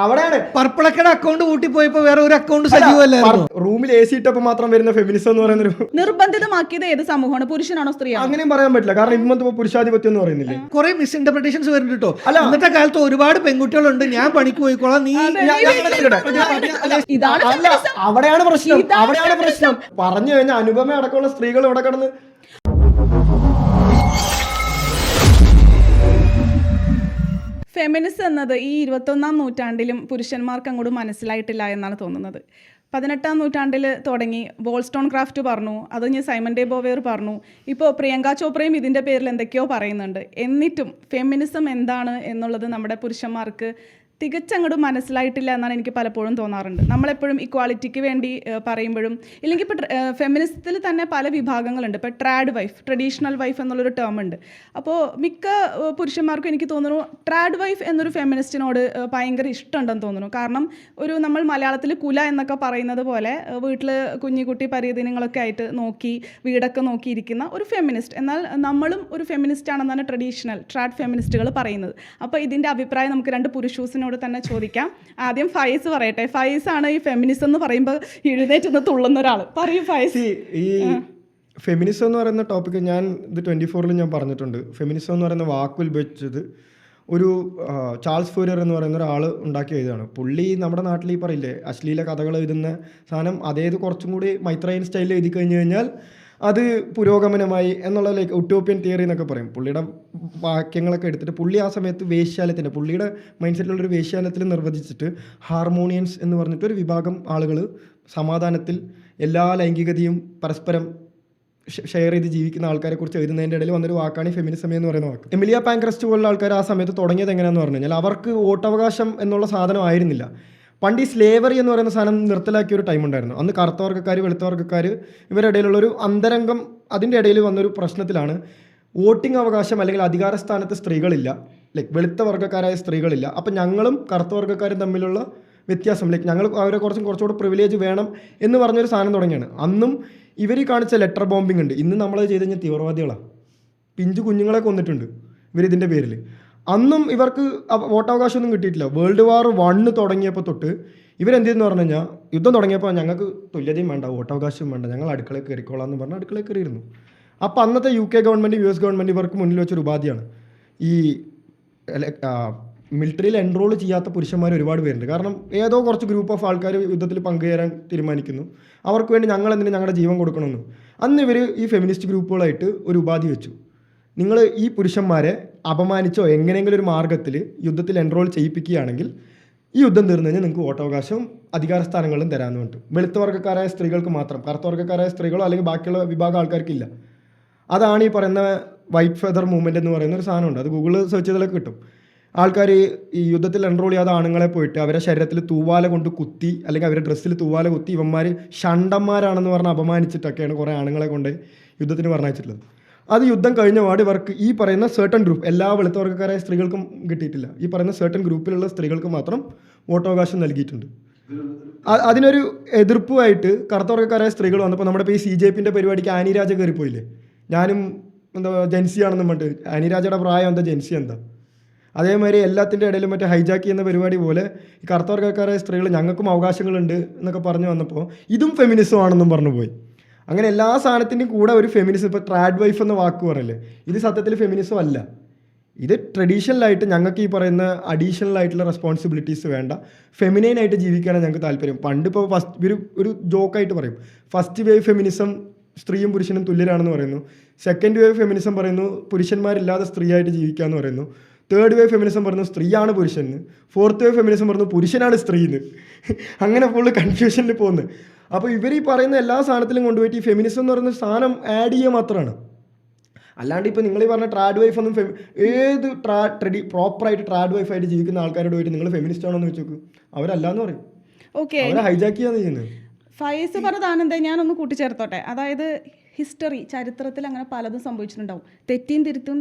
അവിടെയാണ് പർപ്പിളക്കയുടെ അക്കൗണ്ട് കൂട്ടി പോയപ്പോ വേറെ ഒരു അക്കൗണ്ട് സജീവമല്ലായിരുന്നു. റൂമിൽ AC ഇട്ടപ്പോൾ മാത്രം വരുന്ന ഫെമിനിസം എന്ന് പറയുന്നൊരു നിർബന്ധിതമാക്കിയത് ഏത് സമൂഹമാണ്, പുരുഷനാണോ സ്ത്രീയാണോ? അങ്ങനെയും പറയാൻ പറ്റില്ല. കാരണം ഇന്നത്തെ പുരുഷാധിപത്യം എന്ന് പറയുന്നില്ലേ, കുറെ മിസ്ഇന്റർപ്രിട്ടേഷൻസ് വരുന്നുണ്ട് കേട്ടോ. ഇന്നത്തെ കാലത്ത് ഒരുപാട് പെൺകുട്ടികളുണ്ട്, ഞാൻ പണിക്ക് പോയിക്കോളാം, നീ ഇതാണ് അല്ല, അവിടെയാണ് പ്രശ്നം. പറഞ്ഞു കഴിഞ്ഞാൽ അനുപമ അടക്കമുള്ള സ്ത്രീകൾ ഇവിടെ കിടന്ന് ഫെമിനിസം എന്നത് ഈ 21-ാം നൂറ്റാണ്ടിലും പുരുഷന്മാർക്ക് അങ്ങോട്ട് മനസ്സിലായിട്ടില്ല എന്നാണ് തോന്നുന്നത്. 18-ാം നൂറ്റാണ്ടിൽ തുടങ്ങി വോൾസ്റ്റോൺ ക്രാഫ്റ്റ് പറഞ്ഞു, അത് കഴിഞ്ഞ് സൈമൺ ഡേ ബോവേർ പറഞ്ഞു, ഇപ്പോൾ പ്രിയങ്ക ചോപ്രയും ഇതിൻ്റെ പേരിൽ എന്തൊക്കെയോ പറയുന്നുണ്ട്. എന്നിട്ടും ഫെമിനിസം എന്താണ് എന്നുള്ളത് നമ്മുടെ പുരുഷന്മാർക്ക് തികച്ചങ്ങോട്ട് മനസ്സിലായിട്ടില്ല എന്നാണ് എനിക്ക് പലപ്പോഴും തോന്നാറുണ്ട്. നമ്മളെപ്പോഴും ഇക്വാളിറ്റിക്ക് വേണ്ടി പറയുമ്പോഴും, ഇല്ലെങ്കിൽ ഇപ്പോൾ ഫെമിനിസത്തിൽ തന്നെ പല വിഭാഗങ്ങളുണ്ട്. ഇപ്പോൾ ട്രാഡ് വൈഫ്, ട്രഡീഷണൽ വൈഫ് എന്നുള്ളൊരു ടേം ഉണ്ട്. അപ്പോൾ മിക്ക പുരുഷന്മാർക്കും എനിക്ക് തോന്നുന്നു ട്രാഡ് വൈഫ് എന്നൊരു ഫെമിനിസ്റ്റിനോട് ഭയങ്കര ഇഷ്ടമുണ്ടെന്ന് തോന്നുന്നു. കാരണം നമ്മൾ മലയാളത്തിൽ കുല എന്നൊക്കെ പറയുന്നത് പോലെ വീട്ടിൽ കുഞ്ഞിക്കുട്ടി പരിദിനങ്ങളൊക്കെ ആയിട്ട് നോക്കി വീടൊക്കെ നോക്കിയിരിക്കുന്ന ഒരു ഫെമിനിസ്റ്റ്. എന്നാൽ നമ്മളും ഒരു ഫെമിനിസ്റ്റ് ആണെന്നാണ് ട്രാഡ് ഫെമിനിസ്റ്റുകൾ പറയുന്നത്. അപ്പോൾ ഇതിൻ്റെ അഭിപ്രായം നമുക്ക് രണ്ട് പുരുഷൂസിനോട് തന്നെ ചോദിക്കാം. ആദ്യം ഫൈസ് പറയട്ടെ. ഫൈസ് ആണ് ഈ ഫെമിനിസം എന്ന് പറയുമ്പോൾ എഴുന്നേറ്റ് തുള്ളുന്ന ഒരാൾ. പറയൂ ഫൈസ്. ഈ ഫെമിനിസം എന്ന് പറയുന്ന ടോപ്പിക്ക് ഞാൻ ഇത് 24-ൽ ഞാൻ പറഞ്ഞിട്ടുണ്ട്. ഫെമിനിസം എന്ന് പറയുന്ന വാക്ക് ഉത്ഭവിച്ചത് ഒരു ചാൾസ് ഫൂരിയർ എന്ന് പറയുന്ന ഒരാൾ ഉണ്ടാക്കി എഴുതാണ്. പുള്ളി നമ്മുടെ നാട്ടിൽ ഈ പറയില്ലേ അശ്ലീല കഥകൾ എഴുതുന്ന സാധനം, അതേത് കുറച്ചും കൂടി മൈത്രയൻ സ്റ്റൈലിൽ എഴുതി കഴിഞ്ഞ് കഴിഞ്ഞാൽ അത് പുരോഗമനമായി എന്നുള്ള ലൈക്ക് ഉട്ടോപ്യൻ തിയറി എന്നൊക്കെ പറയും. പുള്ളിയുടെ വാക്യങ്ങളൊക്കെ എടുത്തിട്ട് പുള്ളി ആ സമയത്ത് വേശ്യാലയത്തിൻ്റെ പുള്ളിയുടെ മൈൻഡ് സെറ്റിലുള്ളൊരു വേശ്യാലയത്തിൽ നിർവചിച്ചിട്ട് ഹാർമോണിയൻസ് എന്ന് പറഞ്ഞിട്ട് ഒരു വിഭാഗം ആളുകൾ സമാധാനത്തിൽ എല്ലാ ലൈംഗികതയും പരസ്പരം ഷെയർ ചെയ്ത് ജീവിക്കുന്ന ആൾക്കാരെ കുറിച്ച് എഴുതുന്നതിൻ്റെ ഇടയിൽ വന്നൊരു വാക്കാണ് ഈ ഫെമിനിസം എന്ന് പറയുന്ന വാക്ക്. എമിലിയ പാങ്ക്രസ്റ്റ് പോലുള്ള ആൾക്കാർ ആ സമയത്ത് തുടങ്ങിയത് എങ്ങനെയാണെന്ന് പറഞ്ഞു കഴിഞ്ഞാൽ അവർക്ക് വോട്ടവകാശം എന്നുള്ള സാധനം ആയിരുന്നില്ല. പണ്ട് ഈ സ്ലേവറി എന്ന് പറയുന്ന സാധനം നിർത്തലാക്കിയ ഒരു ടൈം ഉണ്ടായിരുന്നു. അന്ന് കറുത്ത വർഗ്ഗക്കാർ വെളുത്ത വർഗ്ഗക്കാർ ഇവരുടെ ഇടയിലുള്ളൊരു അന്തരംഗം, അതിൻ്റെ ഇടയിൽ വന്നൊരു പ്രശ്നത്തിലാണ് വോട്ടിംഗ് അവകാശം അല്ലെങ്കിൽ അധികാര സ്ഥാനത്ത് സ്ത്രീകളില്ല, ലൈക്ക് വെളുത്ത വർഗ്ഗക്കാരായ സ്ത്രീകളില്ല. അപ്പം ഞങ്ങളും കറുത്ത വർഗ്ഗക്കാരും തമ്മിലുള്ള വ്യത്യാസം, ലൈക്ക് ഞങ്ങൾ അവരെ കുറച്ചുകൂടെ പ്രിവിലേജ് വേണം എന്ന് പറഞ്ഞൊരു സാധനം തുടങ്ങിയാണ്. അന്നും ഇവർ കാണിച്ച ലെറ്റർ ബോംബിംഗ് ഉണ്ട്. ഇന്ന് നമ്മളത് ചെയ്ത് കഴിഞ്ഞാൽ തീവ്രവാദികളാണ്, പിഞ്ചു കുഞ്ഞുങ്ങളെ കൊന്നിട്ടുണ്ട് ഇവരിതിൻ്റെ പേരിൽ. അന്നും ഇവർക്ക് വോട്ടവകാശമൊന്നും കിട്ടിയിട്ടില്ല. വേൾഡ് വാർ 1 തുടങ്ങിയപ്പോൾ തൊട്ട് ഇവരെന്തെന്ന് പറഞ്ഞു കഴിഞ്ഞാൽ യുദ്ധം തുടങ്ങിയപ്പോൾ ഞങ്ങൾക്ക് തുല്യതയും വേണ്ട, വോട്ടവകാശവും വേണ്ട, ഞങ്ങൾ അടുക്കളയിൽ കയറിക്കോളാം എന്ന് പറഞ്ഞാൽ അടുക്കളയിൽ കയറിയിരുന്നു. അപ്പോൾ അന്നത്തെ UK ഗവൺമെൻറ് US ഗവൺമെൻറ് ഇവർക്ക് മുന്നിൽ വെച്ചൊരു ഉപാധിയാണ് ഈ മിലിറ്ററിയിൽ എൻറോൾ ചെയ്യാത്ത പുരുഷന്മാർ ഒരുപാട് പേരുണ്ട്. കാരണം ഏതോ കുറച്ച് ഗ്രൂപ്പ് ഓഫ് ആൾക്കാർ യുദ്ധത്തിൽ പങ്കുചേരാൻ തീരുമാനിക്കുന്നു, അവർക്ക് വേണ്ടി ഞങ്ങൾ എന്തിന് ഞങ്ങളുടെ ജീവൻ കൊടുക്കണമെന്ന്. അന്ന് ഇവർ ഈ ഫെമിനിസ്റ്റ് ഗ്രൂപ്പുകളായിട്ട് ഒരു ഉപാധി വെച്ചു. നിങ്ങൾ ഈ പുരുഷന്മാരെ അപമാനിച്ചോ എങ്ങനെയെങ്കിലും ഒരു മാർഗ്ഗത്തിൽ യുദ്ധത്തിൽ എൻറോൾ ചെയ്യിപ്പിക്കുകയാണെങ്കിൽ ഈ യുദ്ധം തീർന്നു കഴിഞ്ഞാൽ നിങ്ങൾക്ക് വോട്ടവകാശവും അധികാര സ്ഥാനങ്ങളും തരാമെന്ന് പറഞ്ഞിട്ട്. വെളുത്ത വർഗ്ഗക്കാരായ സ്ത്രീകൾക്ക് മാത്രം, കറുത്ത വർഗ്ഗക്കാരായ സ്ത്രീകളോ അല്ലെങ്കിൽ ബാക്കിയുള്ള വിഭാഗം ആൾക്കാർക്കില്ല. അതാണ് ഈ പറയുന്ന വൈറ്റ് ഫെദർ മൂവ്മെൻറ്റ് എന്ന് പറയുന്ന ഒരു സാധനമുണ്ട്. അത് ഗൂഗിളിൽ സെർച്ച് ചെയ്താലൊക്കെ കിട്ടും. ആൾക്കാർ ഈ യുദ്ധത്തിൽ എൻറോൾ ചെയ്യാത്ത ആണുങ്ങളെ പോയിട്ട് അവരുടെ ശരീരത്തിൽ തൂവാല കൊണ്ട് കുത്തി അല്ലെങ്കിൽ അവരുടെ ഡ്രസ്സിൽ തൂവാല കുത്തി ഇവന്മാർ ഷണ്ടന്മാരാണെന്ന് പറഞ്ഞ് അപമാനിച്ചിട്ടൊക്കെയാണ് കുറേ ആണുങ്ങളെ കൊണ്ട് യുദ്ധത്തിന് പറഞ്ഞയച്ചിട്ടുള്ളത്. അത് യുദ്ധം കഴിഞ്ഞ പാട് ഇവർക്ക് ഈ പറയുന്ന സർട്ടൺ ഗ്രൂപ്പ്, എല്ലാ വെളുത്ത വർഗ്ഗക്കാരായ സ്ത്രീകൾക്കും കിട്ടിയിട്ടില്ല. ഈ പറയുന്ന സർട്ടൺ ഗ്രൂപ്പിലുള്ള സ്ത്രീകൾക്ക് മാത്രം വോട്ടവകാശം നൽകിയിട്ടുണ്ട്. അതിനൊരു എതിർപ്പുമായിട്ട് കറുത്ത വർഗ്ഗക്കാരായ സ്ത്രീകൾ വന്നപ്പോൾ നമ്മുടെ ഇപ്പോൾ ഈ CJPൻ്റെ പരിപാടിക്ക് ആനി രാജ കയറിപ്പോയില്ലേ, ഞാനും എന്താ ജെൻസിയാണെന്നും പറഞ്ഞിട്ട്. ആനി രാജയുടെ പ്രായം എന്താ, ജെൻസി എന്താ? അതേമാതിരി എല്ലാത്തിൻ്റെ ഇടയിലും മറ്റേ ഹൈജാക്ക് ചെയ്യുന്ന പരിപാടി പോലെ ഈ കറുത്ത വർഗ്ഗക്കാരായ സ്ത്രീകൾ ഞങ്ങൾക്കും അവകാശങ്ങളുണ്ട് എന്നൊക്കെ പറഞ്ഞു വന്നപ്പോൾ ഇതും ഫെമിനിസം ആണെന്നും പറഞ്ഞു പോയി. അങ്ങനെ എല്ലാ സാധനത്തിൻ്റെയും കൂടെ ഒരു ഫെമിനിസം. ഇപ്പോൾ ട്രാഡ് വൈഫ് എന്ന വാക്ക് പറയല്ലേ, ഇത് സത്യത്തിൽ ഫെമിനിസം അല്ല. ഇത് ട്രഡീഷണലായിട്ട് ഞങ്ങൾക്ക് ഈ പറയുന്ന അഡീഷണൽ ആയിട്ടുള്ള റെസ്പോൺസിബിലിറ്റീസ് വേണ്ട, ഫെമിനൈനായിട്ട് ജീവിക്കാനാണ് ഞങ്ങൾക്ക് താല്പര്യം. പണ്ട് ഇപ്പോൾ ഒരു ജോക്കായിട്ട് പറയും, ഫസ്റ്റ് വേവ് ഫെമിനിസം സ്ത്രീയും പുരുഷനും തുല്യരാണെന്ന് പറയുന്നു. സെക്കൻഡ് വേവ് ഫെമിനിസം പറയുന്നു പുരുഷന്മാരില്ലാതെ സ്ത്രീയായിട്ട് ജീവിക്കാമെന്ന് പറയുന്നു. തേർഡ് വേവ് ഫെമിനിസം പറഞ്ഞു സ്ത്രീയാണ് പുരുഷന്. ഫോർത്ത് വേവ് ഫെമിനിസം പറഞ്ഞു പുരുഷനാണ് സ്ത്രീന്ന്. അങ്ങനെ ഫുള്ള് കൺഫ്യൂഷനിൽ പോകുന്നത്. അപ്പോൾ ഇവർ ഈ പറയുന്ന എല്ലാ സാധനത്തിലും കൊണ്ടുപോയിട്ട് ഈ ഫെമിനിസം എന്ന് പറയുന്ന സാധനം ആഡ് ചെയ്യുക മാത്രമാണ്. അല്ലാണ്ട് ഇപ്പോൾ നിങ്ങൾ ഈ പറഞ്ഞ ട്രാഡ് വൈഫ് ഒന്നും ഏത് പ്രോപ്പറായിട്ട് ട്രാഡ് വൈഫായിട്ട് ജീവിക്കുന്ന ആൾക്കാരോട് പോയിട്ട് നിങ്ങൾ ഫെമിനിസ്റ്റ് ആണോ എന്ന് വെച്ച് നോക്കും, അവരല്ലാന്ന് പറയും. ഓക്കെ, അവരെ ഹൈജാക്ക് ചെയ്യാന്ന് ചെയ്യുന്നത്. ഫൈസ് പറഞ്ഞത് ആനന്ദ ഞാനൊന്ന് കൂട്ടിച്ചേർത്തോട്ടെ. അതായത് ഹിസ്റ്ററി, ചരിത്രത്തിൽ അങ്ങനെ പലതും സംഭവിച്ചിട്ടുണ്ടാവും. തെറ്റിയും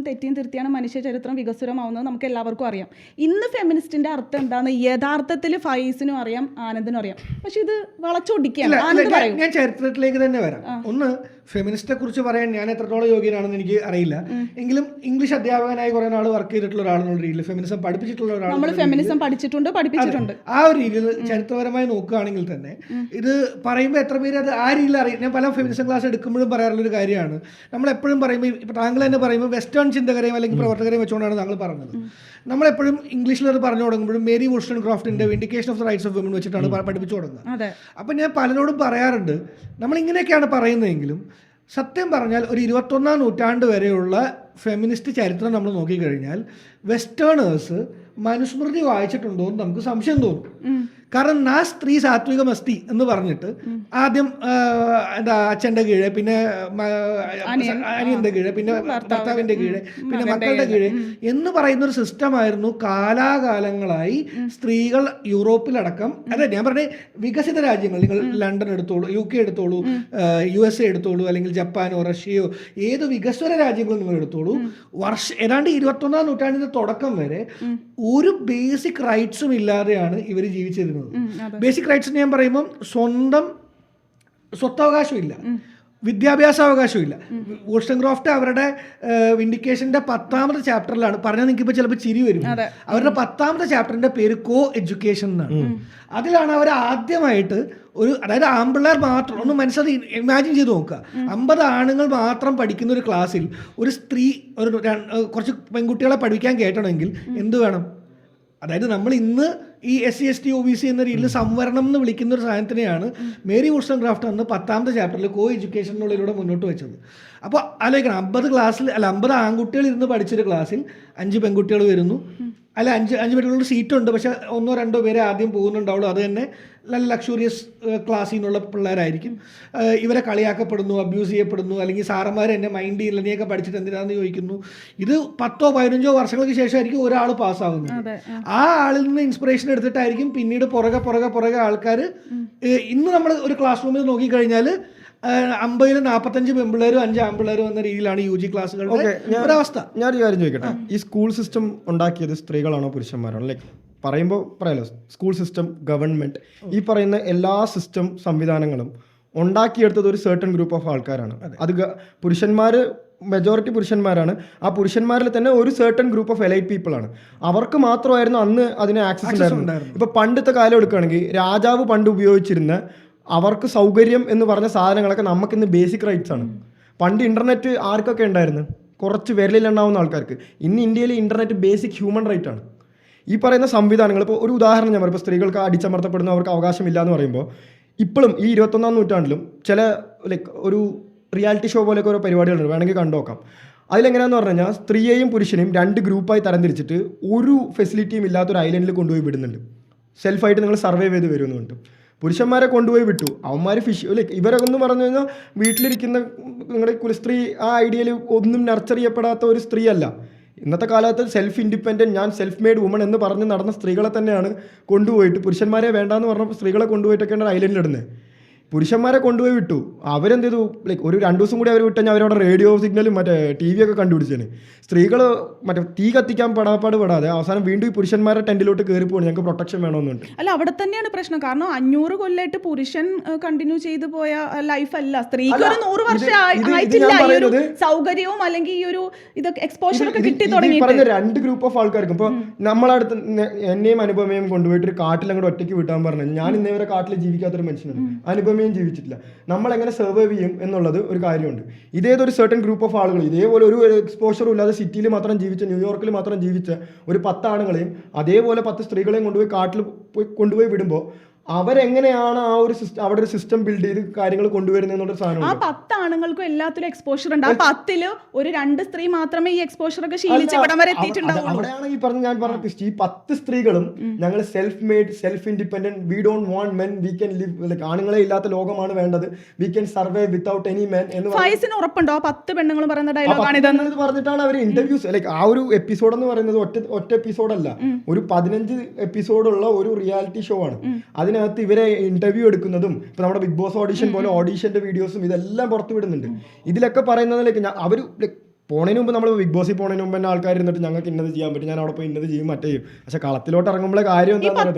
തിരുത്തിയാണ് മനുഷ്യ ചരിത്രം വികസ്വരമാവുന്നത് നമുക്ക് എല്ലാവർക്കും അറിയാം. ഇന്ന് ഫെമിനിസ്റ്റിന്റെ അർത്ഥം എന്താണെന്ന് യഥാർത്ഥത്തിൽ ഫൈസിനും അറിയാം, ആനന്ദിനും അറിയാം. പക്ഷെ ഇത് വളച്ചൊടിക്കുകയാണ്. ആനന്ദ് പറയും. ഞാൻ ചരിത്രത്തിലേക്ക് തന്നെ വരാം. ഒന്ന്, ഫെമിനിസ്റ്റെ കുറിച്ച് പറയാൻ ഞാൻ എത്രത്തോളം യോഗ്യനാണെന്ന് എനിക്ക് അറിയില്ല. എങ്കിലും ഇംഗ്ലീഷ് അധ്യാപകനായി കുറെ നാൾ വർക്ക് ചെയ്തിട്ടുള്ള ഒരാളെന്നുള്ള രീതിയിൽ, ഫെമിനിസം പഠിപ്പിച്ചിട്ടുള്ള ഒരാൾ, നമ്മൾ ഫെമിനിസം പഠിപ്പിച്ചിട്ടുണ്ട്. ആ ഒരു രീതിയിൽ ചരിത്രപരമായി നോക്കുകയാണെങ്കിൽ തന്നെ ഇത് പറയുമ്പോൾ എത്ര പേര് അത് ആ രീതിയിൽ അറിയാം. ഞാൻ പല ഫെമിനിസം ക്ലാസ് എടുക്കുമ്പോഴും പറയാറുള്ളൊരു കാര്യമാണ്, നമ്മൾ പറയുമ്പോൾ ഇപ്പോൾ താങ്കൾ തന്നെ പറയുമ്പോൾ വെസ്റ്റേൺ ചിന്തകരെയും അല്ലെങ്കിൽ പ്രവർത്തകരെയും വെച്ചുകൊണ്ടാണ് താങ്കൾ പറഞ്ഞത്. നമ്മളെപ്പോഴും ഇംഗ്ലീഷിൽ അത് പറഞ്ഞു തുടങ്ങുമ്പോഴും മേരി വുൾസ്റ്റൺക്രാഫ്റ്റിന്റെ vindication of the rights of women വെച്ചിട്ടാണ് പഠിപ്പിച്ചു തുടങ്ങുന്നത്. അപ്പം ഞാൻ പലരോടും പറയാറുണ്ട്, നമ്മളിങ്ങനെയൊക്കെയാണ് പറയുന്നതെങ്കിലും സത്യം പറഞ്ഞാൽ ഒരു 21-ാം നൂറ്റാണ്ട് വരെയുള്ള ഫെമിനിസ്റ്റ് ചരിത്രം നമ്മൾ നോക്കിക്കഴിഞ്ഞാൽ വെസ്റ്റേണേഴ്സ് മനുസ്മൃതി വായിച്ചിട്ടുണ്ടോ എന്ന് നമുക്ക് സംശയം തോന്നും. കാരണം നാ സ്ത്രീ സാത്വികമസ്തി എന്ന് പറഞ്ഞിട്ട് ആദ്യം എന്താ അച്ഛൻ്റെ കീഴെ, പിന്നെ അനിയൻ്റെ കീഴെ, പിന്നെ ഭർത്താവിൻ്റെ കീഴെ, പിന്നെ മക്കളുടെ കീഴെ എന്ന് പറയുന്ന ഒരു സിസ്റ്റമായിരുന്നു കാലാകാലങ്ങളായി സ്ത്രീകൾ യൂറോപ്പിലടക്കം, അല്ല ഞാൻ പറഞ്ഞ വികസിത രാജ്യങ്ങൾ, നിങ്ങൾ ലണ്ടൻ എടുത്തോളൂ, UK എടുത്തോളൂ, USA എടുത്തോളൂ, അല്ലെങ്കിൽ ജപ്പാനോ റഷ്യയോ ഏത് വികസ്വര രാജ്യങ്ങളും നിങ്ങൾ എടുത്തോളൂ, ഏതാണ്ട് 21-ാം നൂറ്റാണ്ടിന്റെ തുടക്കം വരെ ഒരു ബേസിക് റൈറ്റ്സും ഇല്ലാതെയാണ് ഇവർ ജീവിച്ചിരുന്നത്. ബേസിക് റൈറ്റ്സ് ഞാൻ പറയുമ്പോൾ സ്വന്തം സ്വത്തവകാശമില്ല, വിദ്യാഭ്യാസാവകാശമില്ല. വുൾസ്റ്റൺക്രാഫ്റ്റ് അവരുടെ വിൻഡിക്കേഷന്റെ 10ാമത്തെ ചാപ്റ്ററിലാണ് പറഞ്ഞാൽ, നിങ്ങൾക്കിപ്പോൾ ചിലപ്പോൾ ചിരി വരും, അവരുടെ 10ാമത്തെ ചാപ്റ്ററിന്റെ പേര് കോ എഡ്യൂക്കേഷൻ എന്നാണ്. അതിലാണ് അവർ ആദ്യമായിട്ട് അതായത് ആമ്പിള്ളേർ മാത്രം, ഒന്ന് മനസ്സിലാക്കി ഇമാജിൻ ചെയ്ത് നോക്കുക, 50 ആണുങ്ങൾ മാത്രം പഠിക്കുന്ന ഒരു ക്ലാസ്സിൽ ഒരു സ്ത്രീ കുറച്ച് പെൺകുട്ടികളെ പഠിക്കാൻ കേട്ടണമെങ്കിൽ എന്ത് വേണം? അതായത് നമ്മൾ ഇന്ന് ഈ SC ST OBC എന്ന രീതിയിൽ സംവരണം എന്ന് വിളിക്കുന്ന ഒരു സാധനത്തിനെയാണ് മേരി വുൾസ്റ്റൺക്രാഫ്റ്റ് അന്ന് 10ാമത്തെ ചാപ്റ്ററിൽ കോ എഡ്യൂക്കേഷനുള്ളിലൂടെ മുന്നോട്ട് വെച്ചത്. അപ്പോൾ ആലോചിക്കണം, 50 ആൺകുട്ടികൾ ഇരുന്ന് പഠിച്ചൊരു ക്ലാസ്സിൽ 5 പെൺകുട്ടികൾ വരുന്നു, അല്ല 5 പെൺകുട്ടികളുടെ സീറ്റുണ്ട്, പക്ഷെ 1-2 പേരെ ആദ്യം പോകുന്നുണ്ടാവുള്ളൂ. അത് തന്നെ നല്ല ലക്ഷൂറിയസ് ക്ലാസ്സിൽ നിന്നുള്ള പിള്ളേരായിരിക്കും. ഇവരെ കളിയാക്കപ്പെടുന്നു, അബ്യൂസ് ചെയ്യപ്പെടുന്നു, അല്ലെങ്കിൽ സാറന്മാർ എന്നെ മൈൻഡ് ചെയ്യില്ല, നീയൊക്കെ പഠിച്ചിട്ട് എന്തിനാണെന്ന് ചോദിക്കുന്നു. ഇത് 10-15 വർഷങ്ങൾക്ക് ശേഷമായിരിക്കും ഒരാൾ പാസ്സാവുന്നത്. ആ ആളിൽ നിന്ന് ഇൻസ്പിറേഷൻ എടുത്തിട്ടായിരിക്കും പിന്നീട് പുറകെ ആൾക്കാർ. ഇന്ന് നമ്മൾ ഒരു ക്ലാസ് റൂമിൽ നോക്കിക്കഴിഞ്ഞാൽ 50-45 പെൺപിള്ളേരും 5 ആൺപിള്ളേരും എന്ന രീതിയിലാണ് UG ക്ലാസ്സുകളുടെ ഒരവസ്ഥ. ഞാനൊരു കാര്യം ചോദിക്കട്ടെ, ഈ സ്കൂൾ സിസ്റ്റം ഉണ്ടാക്കിയത് സ്ത്രീകളാണോ പുരുഷന്മാരാണോ? ലൈക്ക് പറയുമ്പോൾ പറയാലോ, സ്കൂൾ സിസ്റ്റം, ഗവൺമെന്റ്, ഈ പറയുന്ന എല്ലാ സിസ്റ്റം സംവിധാനങ്ങളും ഉണ്ടാക്കിയെടുത്തത് ഒരു സർട്ടൺ ഗ്രൂപ്പ് ഓഫ് ആൾക്കാരാണ്. അത് പുരുഷന്മാർ, മെജോറിറ്റി പുരുഷന്മാരാണ്. ആ പുരുഷന്മാരിൽ തന്നെ ഒരു certain group of elite people ആണ്. അവർക്ക് മാത്രമായിരുന്നു അന്ന് അതിന് ആക്സസ് ഉണ്ടായിരുന്നു. ഇപ്പൊ പണ്ടത്തെ കാലം എടുക്കുകയാണെങ്കിൽ രാജാവ് പണ്ട് ഉപയോഗിച്ചിരുന്ന അവർക്ക് സൗകര്യം എന്ന് പറഞ്ഞ സാധനങ്ങളൊക്കെ നമുക്കിന്ന് ബേസിക് റൈറ്റ്സ് ആണ്. പണ്ട് ഇന്റർനെറ്റ് ആർക്കൊക്കെ ഉണ്ടായിരുന്നു? കുറച്ച് വിരലിലുണ്ടാവുന്ന ആൾക്കാർക്ക്. ഇന്ന് ഇന്ത്യയിൽ ഇന്റർനെറ്റ് ബേസിക് ഹ്യൂമൻ റൈറ്റ് ആണ്. ഈ പറയുന്ന സംവിധാനങ്ങൾ, ഇപ്പോൾ ഒരു ഉദാഹരണം ഞാൻ പറയും, ഇപ്പോൾ സ്ത്രീകൾക്ക് അടിച്ചമർത്തപ്പെടുന്ന അവർക്ക് അവകാശമില്ല എന്ന് പറയുമ്പോൾ ഇപ്പോഴും ഈ 21-ാം നൂറ്റാണ്ടിലും ചില ലൈക്ക് ഒരു റിയാലിറ്റി ഷോ പോലെയൊക്കെ ഓരോ പരിപാടികളുണ്ട്, വേണമെങ്കിൽ കണ്ടുനോക്കാം. അതിലെങ്ങനെയാണെന്ന് പറഞ്ഞു കഴിഞ്ഞാൽ സ്ത്രീയെയും പുരുഷനെയും 2 ഗ്രൂപ്പായി തരംതിരിച്ചിട്ട് ഒരു ഫെസിലിറ്റിയും ഇല്ലാത്തൊരു ഐലൻഡിൽ കൊണ്ടുപോയി വിടുന്നുണ്ട്. സെൽഫായിട്ട് നിങ്ങൾ സർവൈവ് ചെയ്ത് വരുമെന്നുണ്ട്. പുരുഷന്മാരെ കൊണ്ടുപോയി വിട്ടു, അവന്മാർ ലൈക്ക് ഇവരൊക്കെ എന്ന് പറഞ്ഞു കഴിഞ്ഞാൽ വീട്ടിലിരിക്കുന്ന നിങ്ങളുടെ കുലസ്ത്രീ ആ ഐഡിയയിൽ ഒന്നും നർച്ചർ ചെയ്യപ്പെടാത്ത ഒരു സ്ത്രീയല്ല. ഇന്നത്തെ കാലത്ത് സെൽഫ് ഇൻഡിപെൻഡൻറ്റ്, ഞാൻ സെൽഫ് മെയ്ഡ് വുമൺ എന്ന് പറഞ്ഞ് നടന്ന സ്ത്രീകളെ തന്നെയാണ് കൊണ്ടുപോയിട്ട്, പുരുഷന്മാരെ വേണ്ടാന്ന് പറഞ്ഞപ്പോൾ സ്ത്രീകളെ കൊണ്ടുപോയിട്ടൊക്കെയാണ് ഐലൻഡിലിടുന്നത്. പുരുഷന്മാരെ കൊണ്ടുപോയി വിട്ടു. അവരെന്ത് ചെയ്തു? ലൈക്ക് ഒരു 2 ദിവസം കൂടി അവർ വിട്ട് കഴിഞ്ഞാൽ അവരവിടെ റേഡിയോ സിഗ്നലും മറ്റേ TV ഒക്കെ കണ്ടുപിടിച്ചേന്. സ്ത്രീകൾ മറ്റേ തീ കത്തിക്കാൻ പെടാതെ അവസാനം വീണ്ടും ഈ പുരുഷന്മാരെ ടെന്റിലോട്ട് കയറി പോകണം, ഞങ്ങൾക്ക് പ്രൊട്ടക്ഷൻ വേണമെന്നുണ്ട്. അല്ല, അവിടെ തന്നെയാണ് പ്രശ്നം. കാരണം 500 കൊല്ലമായിട്ട് പുരുഷൻ കണ്ടിന്യൂ ചെയ്തു പോയ ലൈഫ് അല്ല സ്ത്രീക്ക്. ഒരു 100 വർഷം ആയിട്ടില്ല ഈ ഒരു സൗകര്യവും അല്ലെങ്കിൽ ഈ ഒരു ഇതൊക്കെ എക്സ്പോഷർ ഒക്കെ കിട്ടി തുടങ്ങി. 2 ഗ്രൂപ്പ് ഓഫ് ആൾക്കാർക്കും ഇപ്പോൾ നമ്മളടുത്ത് എന്നെയും അനുപമയും കൊണ്ടുപോയിട്ട് ഒരു കാട്ടിൽ അങ്ങോട്ട് ഒറ്റയ്ക്ക് വിട്ടാൻ പറഞ്ഞു. ഞാൻ ഇന്നേവരെ കാട്ടിൽ ജീവിക്കാത്തൊരു മനുഷ്യനാണ്, അനുപമയും ജീവിച്ചിട്ടില്ല. നമ്മളെങ്ങനെ സർവൈവ് ചെയ്യും എന്നുള്ളത് ഒരു കാര്യമുണ്ട്. ഇതേതൊരു സർട്ടൻ ഗ്രൂപ്പ് ഓഫ് ആളുകൾ ഇതേപോലെ ഒരു എക്സ്പോഷറും ഇല്ലാതെ സിറ്റിയിൽ മാത്രം ജീവിച്ച, ന്യൂയോർക്കിൽ മാത്രം ജീവിച്ച ഒരു 10 ആണുങ്ങളെയും അതേപോലെ 10 സ്ത്രീകളെയും കൊണ്ടുപോയി കാട്ടിൽ കൊണ്ടുപോയി വിടുമ്പോൾ അവരെങ്ങനെയാണ് ആ ഒരു അവിടെ ഒരു സിസ്റ്റം ബിൽഡ് ചെയ്ത് കാര്യങ്ങൾ കൊണ്ടുവരുന്നത് എന്നുള്ള സാധനം. ആ 10 ആണുങ്ങൾക്കും എല്ലാത്തിലും എക്സ്പോഷർ ഉണ്ട്. ആ 10-ൽ ഒരു 2 സ്ത്രീ മാത്രമേ ഈ എക്സ്പോഷർ ഒക്കെ ശീലിച്ച് ഇവിടം വരെ എത്തിയിട്ടുണ്ടാവുള്ളൂ. അവിടെയാണ് ഈ ഞാൻ പറഞ്ഞ ഈ 10 സ്ത്രീകളും ഞങ്ങൾ self made, self independent, we don't want men, we can live, like ആണുങ്ങളെ ഇല്ലാത്ത ലോകമാണ് വേണ്ടത്, we can survive without any men എന്ന് ഫൈസിന് ഉറപ്പുണ്ടോ? 10 പെണ്ണുങ്ങൾ പറയുന്ന ഡയലോഗാണ് ഇതെന്ന് പറഞ്ഞിട്ടാണ് അവർ ഇന്റർവ്യൂസ്, ലൈക്ക് ആ ഒരു എപ്പിസോഡ് എന്ന് പറയുന്നത് ഒറ്റ എപ്പിസോഡല്ല, ഒരു 15 എപ്പിസോഡുള്ള ഒരു റിയാലിറ്റി ഷോ ആണ്. അതിൽ അതിനകത്ത് ഇവരെ ഇന്റർവ്യൂ എടുക്കുന്നതും ഇപ്പൊ നമ്മുടെ ബിഗ് ബോസ് ഓഡിഷൻ പോലെ ഓഡീഷന്റെ വീഡിയോസും ഇതെല്ലാം പുറത്തു വിടുന്നുണ്ട്. ഇതിലൊക്കെ പറയുന്നതിലേക്ക് അവർ പോണതിന് മുമ്പ് നമ്മൾ ബിഗ് ബോസിൽ പോണതിന് മുമ്പ് തന്നെ ആൾക്കാർ ഇരുന്നിട്ട് ഞങ്ങൾക്ക് ഇന്നത് ചെയ്യാൻ പറ്റും, ഞാൻ അവിടെ പോയി ഇന്നത് ചെയ്യും മറ്റേ ചെയ്യും. പക്ഷെ കളത്തിലോട്ട് ഇറങ്ങുമ്പോഴേ കാര്യം എന്താണെന്ന്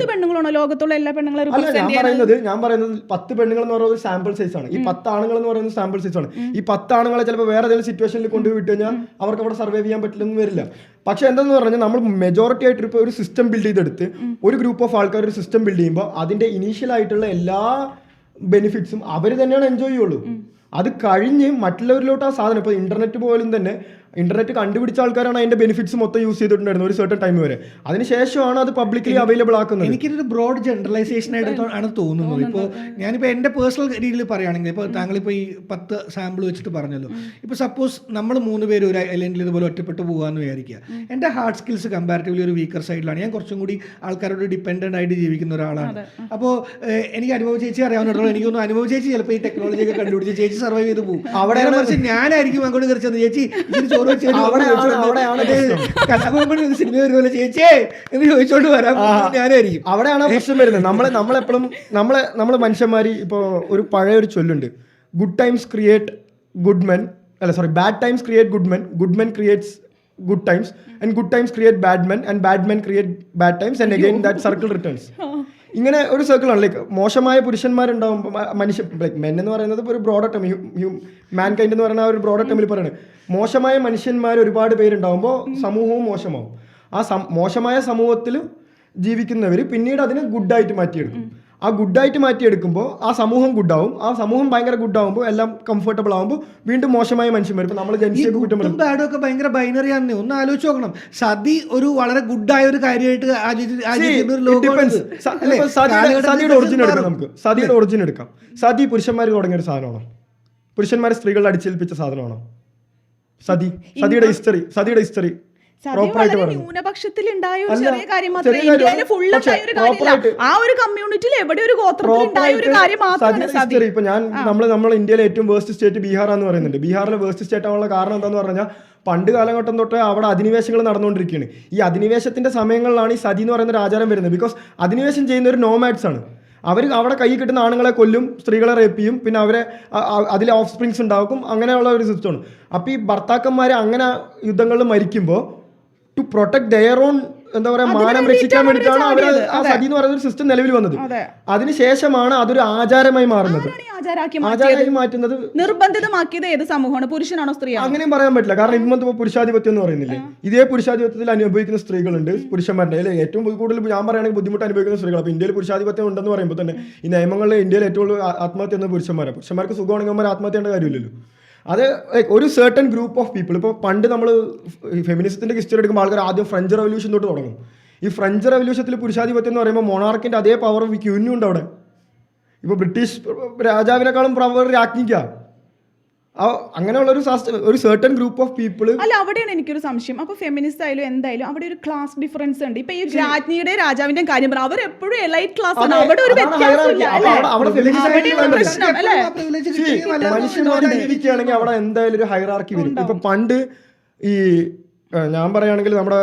ഞാൻ പറയുന്നത് 10 പെണ്ണുങ്ങൾ എന്ന് പറയുന്നത് സാമ്പിൾ സൈസ് ആണ്. ഈ 10 ആണുങ്ങൾ എന്ന് പറയുന്നത് സാമ്പിൾ സൈസ് ആണ്. ഈ 10 ആണുങ്ങളെ ചിലപ്പോൾ വേറെ ഏതെങ്കിലും സിറ്റുവേഷനിൽ കൊണ്ടുപോയി വിട്ട് കഴിഞ്ഞാൽ അവർക്ക് അവിടെ സർവൈവ് ചെയ്യാൻ പറ്റില്ലെന്ന് വരില്ല. പക്ഷെ എന്താന്ന് പറഞ്ഞാൽ നമ്മൾ മെജോറിറ്റി ആയിട്ട് ഇപ്പോൾ ഒരു സിസ്റ്റം ബിൽഡ് ചെയ്തെടുത്ത് ഒരു ഗ്രൂപ്പ് ഓഫ് ആൾക്കാർ ഒരു സിസ്റ്റം ബിൽഡ് ചെയ്യുമ്പോൾ അതിന്റെ ഇനീഷ്യൽ ആയിട്ടുള്ള എല്ലാ ബെനിഫിറ്റ്സും അവർ തന്നെയാണ് എൻജോയ് ചെയ്യുള്ളൂ. അത് കഴിഞ്ഞ് മറ്റുള്ളവരിലോട്ട് ആ സാധനം ഇപ്പോൾ ഇന്റർനെറ്റ് പോലും തന്നെ ഇന്റർനെറ്റ് കണ്ടുപിടിച്ച ആൾക്കാരാണ് അതിന്റെ ബെനിഫിറ്റ്സ് മൊത്തം യൂസ് ചെയ്തിട്ടുണ്ടായിരുന്നു ഒരു സർട്ടൺ ടൈം വരെ. അതിനുശേഷമാണ് അത് പബ്ലിക്കലി അവൈലബിൾ ആക്കുന്നത്. എനിക്കിതൊരു ബ്രോഡ് ജനറലൈസേഷൻ ആയിട്ടാണ് തോന്നുന്നത്. ഇപ്പോൾ ഞാനിപ്പോൾ എൻ്റെ പേഴ്സണൽ രീതിയിൽ പറയുകയാണെങ്കിൽ ഇപ്പോൾ താങ്കളിപ്പോൾ ഈ 10 സാമ്പിൾ വെച്ചിട്ട് പറഞ്ഞല്ലോ, ഇപ്പോൾ സപ്പോസ് നമ്മൾ 3 പേര് ഒരു ഐലൻഡിൽ ഇതുപോലെ ഒറ്റപ്പെട്ട് പോകാമെന്ന് വിചാരിക്കുക. എൻ്റെ ഹാർഡ് സ്കിൽസ് കമ്പാരിറ്റീവ്ലി ഒരു വീക്കർ സൈഡിലാണ്. ഞാൻ കുറച്ചും കൂടി ആൾക്കാരോട് ഡിപ്പെൻഡൻ്റ് ആയിട്ട് ജീവിക്കുന്ന ഒരാളാണ്. അപ്പോൾ എനിക്ക് അനുഭവ ചേച്ചി അറിയാവുന്ന എനിക്കൊന്നും അനുഭവ ചേച്ചി ചിലപ്പോൾ ഈ ടെക്നോളജി ഒക്കെ കണ്ടുപിടിച്ച് ചേച്ചി സർവൈവ് ചെയ്ത് പോകും. അവിടെ ഞാനായിരിക്കും അങ്ങോട്ട് കയറിച്ചത് ചേച്ചി സിനിമ വരുമല്ലോ ചേച്ചി എന്ന് ചോദിച്ചോണ്ട് വരാം, ഞാനായിരിക്കും. അവിടെയാണ് പ്രശ്നം വരുന്നത്. നമ്മളെപ്പോഴും നമ്മള് മനുഷ്യന്മാര് ഇപ്പൊ ഒരു പഴയ ഒരു ചൊല്ലുണ്ട്, good times create good men, bad times create good men creates good times and good times create bad men and bad men create bad times and again that circle returns. ഇങ്ങനെ ഒരു സർക്കിളാണ്. ലൈക്ക് മോശമായ പുരുഷന്മാരുണ്ടാകുമ്പോൾ മനുഷ്യ like men എന്ന് പറയുന്നത് ഒരു broader time, മാൻ kind എന്ന് പറയുന്ന ഒരു ബ്രോഡർ ടൈമിൽ പറയുന്നത് മോശമായ മനുഷ്യന്മാർ ഒരുപാട് പേരുണ്ടാകുമ്പോൾ സമൂഹവും മോശമാവും. ആ മോശമായ സമൂഹത്തിൽ ജീവിക്കുന്നവർ പിന്നീട് അതിനെ ഗുഡായിട്ട് മാറ്റിയെടുക്കും. ആ ഗുഡായിട്ട് മാറ്റിയെടുക്കുമ്പോൾ ആ സമൂഹം ഗുഡാവും. ആ സമൂഹം ഭയങ്കര ഗുഡാവുമ്പോൾ എല്ലാം കംഫർട്ടബിൾ ആകുമ്പോൾ വീണ്ടും മോശമായ മനുഷ്യന്മാർ. ഇപ്പൊ നമ്മൾ ജനിച്ചൊക്കെ കുറ്റം പറയും, ബാഡും ഒക്കെ ഭയങ്കര ബൈനറി ആണ്. ഒന്ന് ആലോചിച്ച് നോക്കണം. സതി ഒരു വളരെ ഗുഡായ ഒരു കാര്യമായിട്ട് സതിയുടെ ഒറിജിൻ എടുക്കാം. നമുക്ക് സതിയുടെ ഒറിജിൻ എടുക്കാം. സതി പുരുഷന്മാർ തുടങ്ങിയ ഒരു സാധനമാണോ? പുരുഷന്മാരെ സ്ത്രീകൾ അടിച്ചേൽപ്പിച്ച സാധനമാണോ സതിയുടെ ഹിസ്റ്ററി? ന്യൂനപക്ഷത്തിൽ ഉണ്ടായ ഒരു ചെറിയ കാര്യം മാത്രമേ, ഇന്ത്യയിലെ ഫുൾ ഉണ്ടായ ഒരു കാര്യമില്ല. ആ ഒരു കമ്മ്യൂണിറ്റിയിൽ എവിടെ ഒരു ഗോത്രത്തിൽ ഉണ്ടായ ഒരു കാര്യം മാത്രമാണ്. ഇപ്പൊ നമ്മൾ ഇന്ത്യയിലെ ഏറ്റവും വേസ്റ്റ് സ്റ്റേറ്റ് ബീഹാറാന്ന് പറയുന്നുണ്ട്. ബീഹാറിലെ വേസ്റ്റ് സ്റ്റേറ്റ് ആവാനുള്ള കാരണം എന്താന്ന് പറഞ്ഞാൽ പണ്ട് കാലഘട്ടം തൊട്ട് അവിടെ അധിനിവേശങ്ങൾ നടന്നുകൊണ്ടിരിക്കുകയാണ്. ഈ അധിനിവേശത്തിന്റെ സമയങ്ങളിലാണ് ഈ സതി എന്ന് പറയുന്ന ഒരു ആചാരം വരുന്നത്. ബിക്കോസ് അധിനിവേശം ചെയ്യുന്ന ഒരു നോമാഡ്സ് ആണ്. അവർ അവിടെ കൈ കിട്ടുന്ന ആണുങ്ങളെ കൊല്ലും, സ്ത്രീകളെ റേപ്പ് ചെയ്യും, പിന്നെ അവരെ അതിൽ ഓഫ് സ്പ്രിങ്സ് ഉണ്ടാക്കും. അങ്ങനെയുള്ള ഒരു സിസ്റ്റമാണ്. അപ്പോൾ ഈ ഭർത്താക്കന്മാർ അങ്ങനെ യുദ്ധങ്ങളിൽ മരിക്കുമ്പോൾ ടു പ്രൊട്ടക്ട് ദെയർ ഓൺ എന്താ പറയാ മാനം രക്ഷിക്കാൻ വേണ്ടിയിട്ടാണ് അവർ ആ സതി എന്ന് പറയുന്ന ഒരു സിസ്റ്റം നിലവിൽ വന്നത്. അതിനുശേഷമാണ് അതൊരു ആചാരമായി മാറുന്നത്. ആചാരമാക്കി മാറ്റുന്നത് നിർബന്ധിതമാക്കിയത് ഏത് സമൂഹമാണ്? പുരുഷനാണോ സ്ത്രീയാണോ? അങ്ങനെയും പറയാൻ പറ്റില്ല. കാരണം ഇന്നത്തെ പുരുഷാധിപത്യം എന്ന് പറയുന്നില്ലേ, ഇതേ പുരുഷാധിപത്യത്തിൽ അനുഭവിക്കുന്ന സ്ത്രീകളുണ്ട്. പുരുഷന്മാരുടെ അല്ലെ ഏറ്റവും കൂടുതൽ ഞാൻ പറയുകയാണെങ്കിൽ ബുദ്ധിമുട്ട് അനുഭവിക്കുന്ന സ്ത്രീകൾ. അപ്പോൾ ഇന്ത്യയിൽ പുരുഷാധിപത്യം ഉണ്ടെന്ന് പറയുമ്പോൾ തന്നെ ഈ നിയമങ്ങളിൽ ഇന്ത്യയിൽ ഏറ്റവും കൂടുതൽ ആത്മഹത്യ ചെയ്യുന്നത് പുരുഷന്മാരാണ്. പുരുഷന്മാർക്ക് സുഖമാണെങ്കിൽ ആത്മഹത്യ ചെയ്യേണ്ട കാര്യമില്ലല്ലോ. അത് ഒരു സെർട്ടൺ ഗ്രൂപ്പ് ഓഫ് പീപ്പിൾ. ഇപ്പോൾ പണ്ട് നമ്മൾ ഫെമിനിസത്തിന്റെ ഹിസ്റ്ററി എടുക്കുമ്പോൾ ആൾക്കാർ ആദ്യം ഫ്രഞ്ച് റവല്യൂഷൻ തൊട്ട് തുടങ്ങും. ഈ ഫ്രഞ്ച് റവല്യൂഷത്തിൽ പുരുഷാധിപത്യം എന്ന് പറയുമ്പോൾ മൊണാർക്കിന്റെ അതേ പവർ ക്യൂനുണ്ട് അവിടെ. ഇപ്പോൾ ബ്രിട്ടീഷ് രാജാവിനെക്കാളും പവർ രാജ്ഞിക്കാം. അങ്ങനെയുള്ള ഒരു സെർട്ടൺ ഗ്രൂപ്പ് ഓഫ് പീപ്പിൾ. അല്ല, അവിടെയാണ് എനിക്കൊരു സംശയം. അപ്പൊ ഫെമിനിസ്റ്റ് ആയാലും എന്തായാലും അവിടെ ഒരു ക്ലാസ് ഡിഫറൻസ് ഉണ്ട്. ഇപ്പൊ ഈ രാജ്ഞിയുടെ രാജാവിന്റെ കാര്യം പറയാം, അവർ എപ്പോഴും എലൈറ്റ് ക്ലാസ് ആണ്. അവിടെ ഒരു വ്യത്യാസമില്ല. മനുഷ്യന്മാർ ജീവിക്കുകയാണെങ്കിൽ അവിടെ എന്തായാലും ഒരു ഹൈറാർക്കി വരും. ഇപ്പൊ പണ്ട് ഈ ഞാൻ പറയുകയാണെങ്കിൽ നമ്മുടെ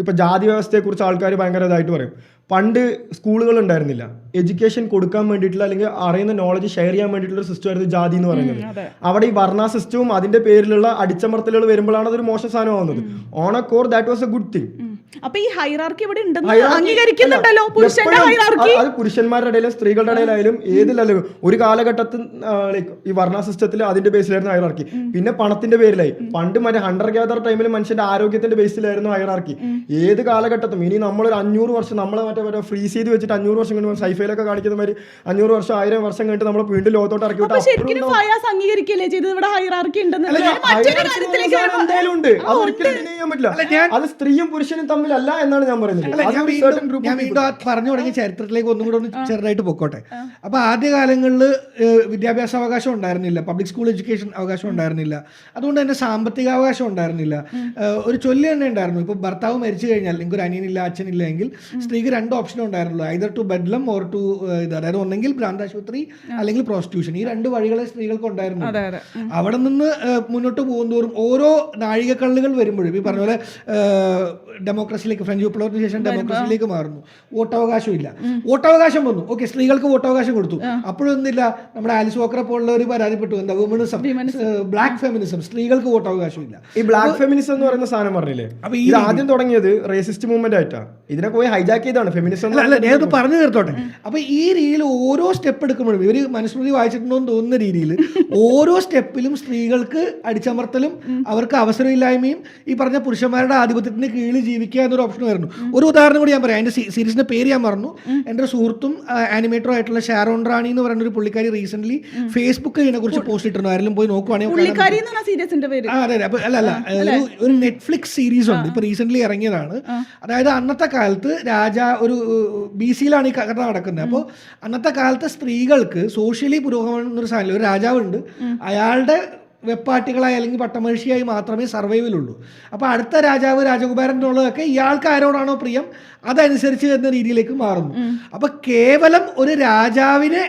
ഇപ്പൊ ജാതി വ്യവസ്ഥയെ കുറിച്ച് ആൾക്കാർ ഭയങ്കര ഇതായിട്ട് പറയും. പണ്ട് സ്കൂളുകൾ ഉണ്ടായിരുന്നില്ല. എഡ്യൂക്കേഷൻ കൊടുക്കാൻ വേണ്ടിയിട്ടുള്ള അല്ലെങ്കിൽ അറിയുന്ന നോളജ് ഷെയർ ചെയ്യാൻ വേണ്ടിയിട്ടുള്ള ഒരു സിസ്റ്റം ആയിരുന്നു ജാതി എന്ന് പറയുന്നത്. അവിടെ ഈ വർണ്ണ സിസ്റ്റവും അതിന്റെ പേരിലുള്ള അടിച്ചമർത്തലുകൾ വരുമ്പോഴാണ് അതൊരു മോശം സാധനം ആവുന്നത്. On A core that was A good thing. അപ്പൊ ഈ ഹൈറാർക്കി ഇവിടെ അംഗീകരിക്കുന്നുണ്ടല്ലോ, പുരുഷന്റെ ഹൈറാർക്കി. അത് പുരുഷന്മാരുടെ ഇടയിലും സ്ത്രീകളുടെ ഇടയിലായാലും ഏതിലല്ലോ ഒരു കാലഘട്ടത്തിൽ ഈ വർണ്ണ സിസ്റ്റത്തിൽ അതിന്റെ ബേസിലായിരുന്നു ഹൈറാർക്കി. പിന്നെ പണത്തിന്റെ പേരിലായി. പണ്ട് മറ്റേ ഹണ്ടർ ഗ്യാദർ ടൈമിൽ മനുഷ്യന്റെ ആരോഗ്യത്തിന്റെ ബേസിലായിരുന്നു ഹൈറാർക്കി. ഏത് കാലഘട്ടത്തും ഇനി നമ്മളൊരു 500 വർഷം നമ്മളെ മറ്റേ ഫ്രീസ് ചെയ്ത് വെച്ചിട്ട് 500 വർഷം കഴിഞ്ഞ് സൈഫയിലൊക്കെ കാണിക്കുന്ന മാതിരി 500 വർഷം 1000 വർഷം കഴിഞ്ഞിട്ട് നമ്മൾ വീണ്ടും ലോകത്തോട്ട് ഇറക്കി വിട്ടാൽ എന്തായാലും ഉണ്ട്. അത് ഒരിക്കലും ചെയ്യാൻ പറ്റില്ല. അത് സ്ത്രീയും പുരുഷനും തമ്മിലല്ല എന്നാണ് ഞാൻ പറയുന്നത്. ഞാൻ വീണ്ടും പറഞ്ഞു തുടങ്ങിയ ചരിത്രത്തിലേക്ക് ഒന്നും കൂടെ ഒന്ന് ചെറുതായിട്ട് പൊക്കോട്ടെ. അപ്പൊ ആദ്യകാലങ്ങളിൽ വിദ്യാഭ്യാസ അവകാശം ഉണ്ടായിരുന്നില്ല, പബ്ലിക് സ്കൂൾ എഡ്യൂക്കേഷൻ അവകാശം ഉണ്ടായിരുന്നില്ല, അതുകൊണ്ട് തന്നെ സാമ്പത്തിക അവകാശം ഉണ്ടായിരുന്നില്ല. ഒരു ചൊല്ലി തന്നെ ഉണ്ടായിരുന്നു, ഇപ്പൊ ഭർത്താവ് മരിച്ചു കഴിഞ്ഞാൽ നിങ്ങൾക്ക് ഒരു അനിയനില്ല അച്ഛനില്ല എങ്കിൽ സ്ത്രീക്ക് 2 ഓപ്ഷനേ ഉണ്ടായിരുന്നുള്ളൂ, ഐദർ ടു ബെഡ്ലം ഓർ ടു അതായത് ഒന്നെങ്കിൽ ഭ്രാന്താശുപത്രി അല്ലെങ്കിൽ പ്രോസ്റ്റിറ്റ്യൂഷൻ. ഈ 2 വഴികളെ സ്ത്രീകൾക്ക് ഉണ്ടായിരുന്നു. അവിടെ നിന്ന് മുന്നോട്ട് പോകുന്തോറും ഓരോ നാഴികക്കള്ളുകൾ വരുമ്പോഴും ഈ പറഞ്ഞ പോലെ ഡെമോക്രസിയിലേക്ക്, ഫ്രഞ്ച് വിപ്ലവത്തിന് ശേഷം ഡെമോക്രസിയിലേക്ക് മാറുന്നു. വോട്ടവകാശം ഇല്ല. വോട്ടവകാശം വന്നു, ഓക്കെ, സ്ത്രീകൾക്ക് വോട്ടവകാശം കൊടുത്തു. അപ്പോഴൊന്നുമില്ല, നമ്മുടെ ആലിസ് വോക്കറെ പോലുള്ളവർ പരാതിപ്പെട്ടു, എന്താ വുമണിസം, ബ്ലാക്ക് ഫെമിനിസം, സ്ത്രീകൾക്ക് വോട്ടവകാശം ഇല്ല. ഈ ബ്ലാക്ക് ഫെമിനിസം എന്ന് പറയുന്ന സാധനം പറഞ്ഞില്ലേ, അപ്പൊ ഇത് ആദ്യം തുടങ്ങിയത് റേസിസ്റ്റ് മൂവ്മെന്റ് ആയിട്ടാണ്. ഇതിനെ പോയി ഹൈജാക്ക് ചെയ്താണ് ഫെമിനിസം. അല്ല, ഞാനത് പറഞ്ഞു തീർത്തോട്ടെ. അപ്പൊ ഈ രീതിയിൽ ഓരോ സ്റ്റെപ്പ് എടുക്കുമ്പോഴും ഇവര് മനുസ്മൃതി വായിച്ചിട്ടുണ്ടോ എന്ന് തോന്നുന്ന രീതിയിൽ ഓരോ സ്റ്റെപ്പിലും സ്ത്രീകൾക്ക് അടിച്ചമർത്തലും അവർക്ക് അവസരമില്ലായ്മയും ഈ പറഞ്ഞ പുരുഷന്മാരുടെ ആധിപത്യത്തിന് കീഴിൽ ജീവിക്കുക എന്നൊരു ഓപ്ഷൻ വരുന്നു. ഒരു ഉദാഹരണം കൂടി ഞാൻ പറയാം. അതിന്റെ സീരീസിന്റെ പേര് ഞാൻ പറഞ്ഞു. എൻ്റെ ഒരു സുഹൃത്തും ആനിമേറ്ററും ആയിട്ടുള്ള ഷാരോൺ റാണി എന്ന് പറയുന്ന ഒരു പുള്ളിക്കാരി റീസെന്റ് ഫേസ്ബുക്കിൽ ഇതിനെ കുറിച്ച് പോസ്റ്റ് ഇട്ടിരുന്നു. ആരെങ്കിലും പോയി നോക്കുവാണെങ്കിൽ ഒരു നെറ്റ്ഫ്ലിക്സ് സീരീസ് ഉണ്ട്, ഇപ്പൊ റീസെന്റ് ഇറങ്ങിയതാണ്. അതായത് അന്നത്തെ കാലത്ത് ഒരു BC-യിലാണ് ഈ കഥ നടക്കുന്നത്. അപ്പോൾ അന്നത്തെ കാലത്ത് സ്ത്രീകൾക്ക് സോഷ്യലി പുരോഗമനം എന്നൊരു സാധനം, ഒരു രാജാവുണ്ട്, അയാളുടെ വെപ്പാട്ടികളായി അല്ലെങ്കിൽ പട്ടമഹിഷിയായി മാത്രമേ സർവൈവലുള്ളൂ. അപ്പോൾ അടുത്ത രാജാവ് രാജകുമാരൻ എന്നുള്ളതൊക്കെ ഇയാൾക്ക് ആരോടാണോ പ്രിയം അതനുസരിച്ച് എന്ന രീതിയിലേക്ക് മാറുന്നു. അപ്പോൾ കേവലം ഒരു രാജാവിനെ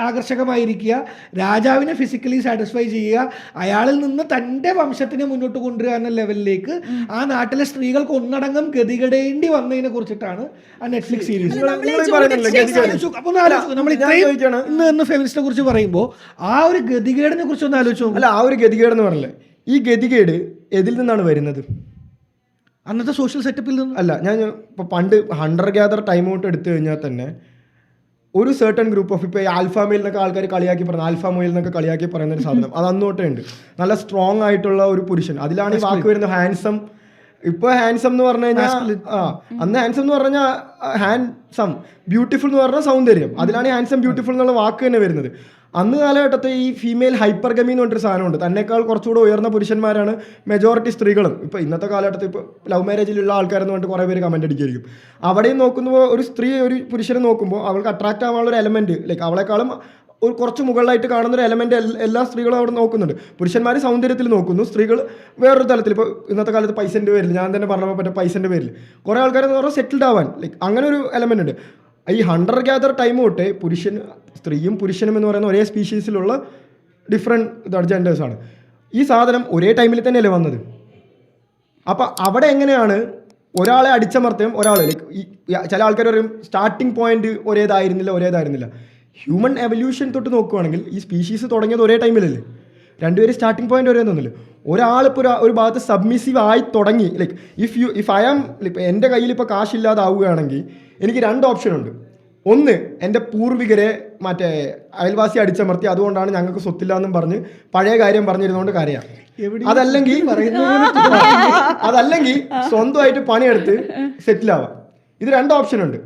ആകർഷകമായിരിക്കുക, രാജാവിനെ ഫിസിക്കലി സാറ്റിസ്ഫൈ ചെയ്യുക, അയാളിൽ നിന്ന് തൻ്റെ വംശത്തിനെ മുന്നോട്ട് കൊണ്ടുവരിക എന്ന ലെവലിലേക്ക് ആ നാട്ടിലെ സ്ത്രീകൾക്ക് ഒന്നടങ്കം ഗതികടേണ്ടി വന്നതിനെ കുറിച്ചിട്ടാണ് ആ നെറ്റ്ഫ്ലിക്സ് സീരീസ്. അപ്പോൾ നമ്മൾ ഇന്ന് ഫെമിനിസ്റ്റിനെ കുറിച്ച് പറയുമ്പോൾ ആ ഒരു ഗതികേടിനെ കുറിച്ച് ഒന്ന് ആലോചിച്ചു. അല്ല, ആ ഒരു ഗതികേട് എന്ന് പറഞ്ഞില്ലേ, ഈ ഗതികേട് എതിൽ നിന്നാണ് വരുന്നത്? അന്നത്തെ സോഷ്യൽ സെറ്റപ്പിൽ നിന്ന് അല്ല. ഞാൻ ഇപ്പോൾ പണ്ട് ഹണ്ടർ ഗ്യാദർ ടൈം ഔട്ട് എടുത്തു കഴിഞ്ഞാൽ തന്നെ ഒരു സർട്ടൺ ഗ്രൂപ്പ് ഓഫ്, ഇപ്പോൾ ആൽഫ മെയിൽ എന്നൊക്കെ ആൾക്കാർ കളിയാക്കി പറയുന്നത്, ആൽഫ മെയിൽ എന്നൊക്കെ കളിയാക്കി പറയുന്ന ഒരു സാധനം അത് അന്നോട്ടേ ഉണ്ട്. നല്ല സ്ട്രോങ് ആയിട്ടുള്ള ഒരു പുരുഷൻ, അതിലാണ് ഈ വാക്ക് വരുന്നത് ഹാൻസം. ഇപ്പൊ ഹാൻസം എന്ന് പറഞ്ഞു കഴിഞ്ഞാൽ അന്ന് ഹാൻസം എന്ന് പറഞ്ഞാൽ ഹാൻസം, ബ്യൂട്ടിഫുൾ എന്ന് പറഞ്ഞാൽ സൗന്ദര്യം, അതിലാണ് ഹാൻസം ബ്യൂട്ടിഫുൾ എന്നുള്ള വാക്ക് തന്നെ വരുന്നത്. അന്ന് കാലഘട്ടത്തെ ഈ ഫീമെയിൽ ഹൈപ്പർഗമി എന്ന് പറഞ്ഞൊരു സാധനമുണ്ട്. തന്നെക്കാൾ കുറച്ചുകൂടെ ഉയർന്ന പുരുഷന്മാരാണ് മെജോറിറ്റി സ്ത്രീകളും. ഇപ്പോൾ ഇന്നത്തെ കാലഘട്ടത്തിൽ ഇപ്പോൾ ലവ് മാരേജിലുള്ള ആൾക്കാരെന്ന് പറഞ്ഞിട്ട് കുറേ പേര് കമൻറ്റ് അടിക്കുകയായിരിക്കും. അവിടെയും നോക്കുമ്പോൾ ഒരു സ്ത്രീ ഒരു പുരുഷനെ നോക്കുമ്പോൾ അവൾക്ക് അട്രാക്റ്റ് ആവാനുള്ള ഒരു എലമെൻറ്റ്, ലൈക്ക് അവളെക്കാളും ഒരു കുറച്ച് മുകളിലായിട്ട് കാണുന്ന ഒരു എലമെൻറ്റ് എല്ലാ സ്ത്രീകളും അവിടെ നോക്കുന്നുണ്ട്. പുരുഷന്മാർ സൗന്ദര്യത്തിൽ നോക്കുന്നു, സ്ത്രീകൾ വേറൊരു തലത്തിൽ. ഇപ്പോൾ ഇന്നത്തെ കാലത്ത് പൈസൻ്റെ പേരിൽ, ഞാൻ തന്നെ പറഞ്ഞപ്പോൾ പറ്റും, പൈസൻ്റെ പേരിൽ കുറേ ആൾക്കാരെന്ന് പറഞ്ഞാൽ സെറ്റിൽഡ് ആവാൻ, ലൈക്ക് അങ്ങനെ ഒരു എലമെൻ്റ് ഉണ്ട്. ഈ ഹണ്ടർ ഗ്യാദർ ടൈം തൊട്ട് സ്ത്രീയും പുരുഷനും എന്ന് പറയുന്ന ഒരേ സ്പീഷീസിലുള്ള ഡിഫറെൻറ്റ് ജെൻഡേഴ്സാണ്. ഈ സാധനം ഒരേ ടൈമിൽ തന്നെയല്ലേ വന്നത്. അപ്പം അവിടെ എങ്ങനെയാണ് ഒരാളെ അടിച്ചമർത്തുകയും ഒരാളെ, ലൈക്ക് ഈ ചില ആൾക്കാർ പറയും സ്റ്റാർട്ടിങ് പോയിന്റ് ഒരേതായിരുന്നില്ല. ഹ്യൂമൻ എവല്യൂഷൻ തൊട്ട് നോക്കുകയാണെങ്കിൽ ഈ സ്പീഷീസ് തുടങ്ങിയത് ഒരേ ടൈമിലല്ലേ, രണ്ടുപേരും സ്റ്റാർട്ടിങ് പോയിന്റ് ഒരേ തോന്നില്ല. ഒരാളിപ്പോൾ ഒരു ഭാഗത്ത് സബ്മിസീവ് ആയി തുടങ്ങി, like if I am, like എൻ്റെ കയ്യിൽ ഇപ്പോൾ കാശില്ലാതാവുകയാണെങ്കിൽ എനിക്ക് രണ്ട് ഓപ്ഷൻ ഉണ്ട്. ഒന്ന്, എൻ്റെ പൂർവികരെ മറ്റേ അയൽവാസി അടിച്ചമർത്തി, അതുകൊണ്ടാണ് ഞങ്ങൾക്ക് സ്വത്തില്ല എന്നും പറഞ്ഞ് പഴയ കാര്യം പറഞ്ഞിരുന്നുകൊണ്ട് കരയാം. അതല്ലെങ്കിൽ സ്വന്തമായിട്ട് പണിയെടുത്ത് സെറ്റിലാവാം. ഇത് രണ്ട് ഓപ്ഷൻ ഉണ്ട്.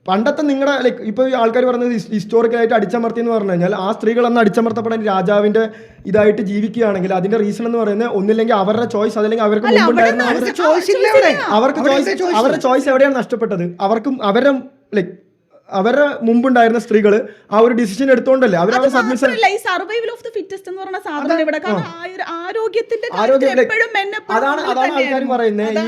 പണ്ടത്തെ നിങ്ങളുടെ, ലൈക്ക് ഇപ്പോൾ ഈ ആൾക്കാർ പറയുന്നത് ഹിസ്റ്റോറിക്കലായിട്ട് അടിച്ചമർത്തി എന്ന് പറഞ്ഞു കഴിഞ്ഞാൽ ആ സ്ത്രീകൾ അന്ന് അടിച്ചമർത്തപ്പെടാൻ രാജാവിൻ്റെ ഇതായിട്ട് ജീവിക്കുകയാണെങ്കിൽ അതിൻ്റെ റീസൺ എന്ന് പറയുന്നത് ഒന്നില്ലെങ്കിൽ അവരുടെ ചോയ്സ്, അതല്ലെങ്കിൽ അവർക്ക് മുമ്പുണ്ടായിരുന്ന അവരുടെ ചോയ്സ് എവിടെയാണ് നഷ്ടപ്പെട്ടത്? അവരുടെ ലൈക്ക് അവരുടെ മുമ്പുണ്ടായിരുന്ന സ്ത്രീകൾ ആ ഒരു ഡിസിഷൻ എടുത്തോണ്ടല്ലേ അവരാണ് സബ്മിഷൻ. അതാണ് ആൾക്കാർ പറയുന്നത് ഈ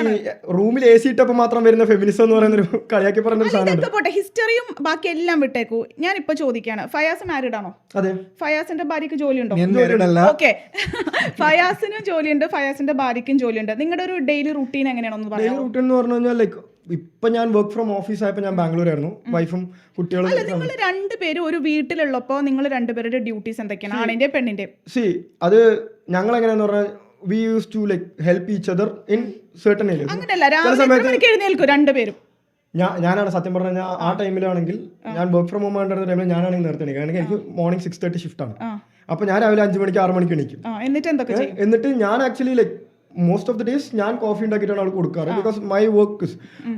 റൂമിൽ AC ഇട്ടപ്പോൾ മാത്രം വരുന്ന ഫെമിനിസം എന്ന് പറയുന്ന ഒരു കളിയാക്കി പറയുന്ന സാധനം. ഹിസ്റ്ററിയും ബാക്കി എല്ലാം വിട്ടേക്കൂ. ഞാൻ ഇപ്പൊ ചോദിക്കാണ്, ഫയാസ് മാരീഡ് ആണോ? അതെ. ഫയാസിന്റെ ഭാര്യക്ക് ജോലിയുണ്ടോ? ഓക്കെ, ഫയാസിനും ജോലിയുണ്ട്, ഫയാസിന്റെ ഭാര്യക്കും ജോലിയുണ്ട്. നിങ്ങളുടെ ഒരു ഡെയിലി റുട്ടീൻ എങ്ങനെയാണെന്ന് പറയാം? ഡെയിലി റുട്ടീൻ എന്ന് പറഞ്ഞു കഴിഞ്ഞാൽ ലൈക്ക് ഇപ്പൊ ഞാൻ വർക്ക് ഫ്രം ഓഫീസ് ആയപ്പോൾ ഞാൻ ബാംഗ്ലൂരായിരുന്നു, വൈഫും കുട്ടികളും. നിങ്ങൾ രണ്ടുപേരും ഒരു വീട്ടിലുള്ളപ്പോൾ നിങ്ങൾ രണ്ടുപേരുടെ ഡ്യൂട്ടീസ് എന്തൊക്കെയാണ്, ആണിന്റെ പെണ്ണിന്റെ? അത് ഞങ്ങൾ എങ്ങനെയാന്ന് പറഞ്ഞാൽ we use to like help each other in certain areas. അങ്ങനെയല്ല, രാവിലെ എഴുന്നേൽക്കും രണ്ടുപേരും. ഞാനാണ് സത്യം പറഞ്ഞാൽ ആ ടൈമിലാണെങ്കിൽ ഞാൻ വർക്ക് ഫ്രം ഹോം ആയിരുന്ന ടൈമിൽ ഞാനാണെങ്കിൽ നേരത്തെ എണീക്കും. കാരണം എനിക്ക് മോർണിംഗ് 6:30 ഷിഫ്റ്റ് ആണ്. അപ്പോൾ ഞാൻ രാവിലെ 5 മണിക്ക് 6 മണിക്ക് എണീക്കും. എന്നിട്ട് ഞാൻ actually like most of the days ഞാൻ കോഫി ഉണ്ടാക്കിയിട്ടാണ് അവൾക്ക് കൊടുക്കാറ്, ബിക്കോസ് മൈ വർക്ക്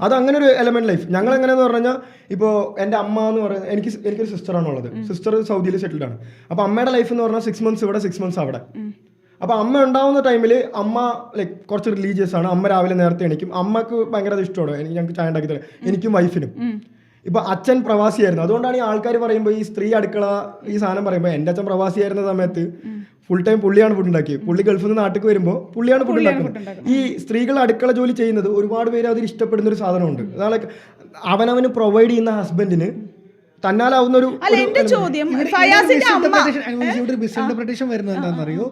അത് അങ്ങനെ ഒരു എലമെന്റ് ലൈഫ്. ഞങ്ങൾ എങ്ങനെയാന്ന് പറഞ്ഞാൽ ഇപ്പോൾ എൻ്റെ അമ്മ എന്ന് പറയുന്നത് എനിക്കൊരു സിസ്റ്ററാണുള്ളത്. സിസ്റ്റർ സൗദിയിൽ സെറ്റിൽഡ് ആണ്. അപ്പോൾ അമ്മയുടെ ലൈഫ് എന്ന് പറഞ്ഞാൽ 6 months ഇവിടെ 6 months അവിടെ. അപ്പോൾ അമ്മ ഉണ്ടാവുന്ന ടൈമിൽ അമ്മ ലൈക്ക് കുറച്ച് റിലീജിയസ് ആണ്. അമ്മ രാവിലെ നേരത്തെ എണീക്കും. അമ്മക്ക് ഭയങ്കര ഇഷ്ടമാണ് ഞങ്ങൾക്ക് ചായ ഉണ്ടാക്കി തരാം, എനിക്കും വൈഫിനും. ഇപ്പൊ അച്ഛൻ പ്രവാസിയായിരുന്നു, അതുകൊണ്ടാണ് ഈ ആൾക്കാർ പറയുമ്പോൾ ഈ സ്ത്രീ അടുക്കള ഈ സാധനം പറയുമ്പോൾ എൻ്റെ അച്ഛൻ പ്രവാസിയായിരുന്ന സമയത്ത് ഫുൾ ടൈം പുള്ളിയാണ് ഫുഡ് ഉണ്ടാക്കിയത്. പുള്ളി ഗൾഫിൽ നിന്ന് നാട്ടിൽ വരുമ്പോൾ പുള്ളിയാണ് ഫുഡ് ഉണ്ടാക്കുന്നത്. ഈ സ്ത്രീകൾ അടുക്കള ജോലി ചെയ്യുന്നത് ഒരുപാട് പേര് അതിൽ ഇഷ്ടപ്പെടുന്ന ഒരു സാധനമുണ്ട്. അതാണ് അവനവന് പ്രൊവൈഡ് ചെയ്യുന്ന ഹസ്ബൻഡിന് തന്നാലാവുന്ന ഒരു മിസ്ഇന്റർപ്രിട്ടേഷൻ വരുന്നത് എന്താണെന്നറിയോ?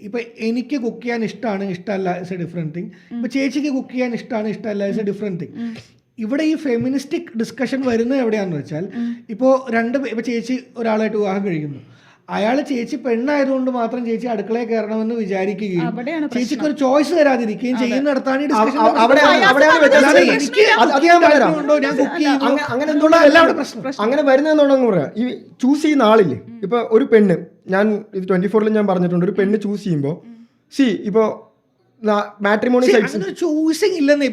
ഇപ്പൊ എനിക്ക് കുക്ക് ചെയ്യാൻ ഇഷ്ടമാണ് ഇഷ്ടമല്ല ഇസ് എ ഡിഫറെന്റ് തിങ്. ഇപ്പൊ ചേച്ചിക്ക് കുക്ക് ചെയ്യാൻ ഇഷ്ടമാണ് ഇഷ്ടമല്ല ഇസ് എ ഡിഫറെന്റ് തിങ്. ഇവിടെ ഈ ഫെമിനിസ്റ്റിക് ഡിസ്കഷൻ വരുന്നത് എവിടെയാണെന്ന് വെച്ചാൽ ഇപ്പോൾ ഇപ്പൊ ചേച്ചി ഒരാളായിട്ട് വിവാഹം കഴിക്കുന്നു, അയാൾ ചേച്ചി പെണ്ണായതുകൊണ്ട് മാത്രം ചേച്ചി അടുക്കളയിൽ കയറണമെന്ന് വിചാരിക്കുകയും ചേച്ചിക്ക് ഒരു ചോയ്സ് തരാതിരിക്കുകയും ചെയ്യുന്നിടത്താണ് ഈ ഡിസ്കഷൻ. അങ്ങനെ വരുന്നതെന്നുണ്ടെന്ന് പറയാം. ഈ ചൂസ് ചെയ്യുന്ന ആളില്ലേ, ഇപ്പൊ ഒരു പെണ്ണ്, ഞാൻ ഇത് 24-ൽ ഞാൻ പറഞ്ഞിട്ടുണ്ട്, ഒരു പെണ്ണ് ചൂസ് ചെയ്യുമ്പോൾ ഇപ്പൊ മാട്രിമോണി സൈറ്റ് ചോയ്സിംഗ് ഇല്ലെന്നേ.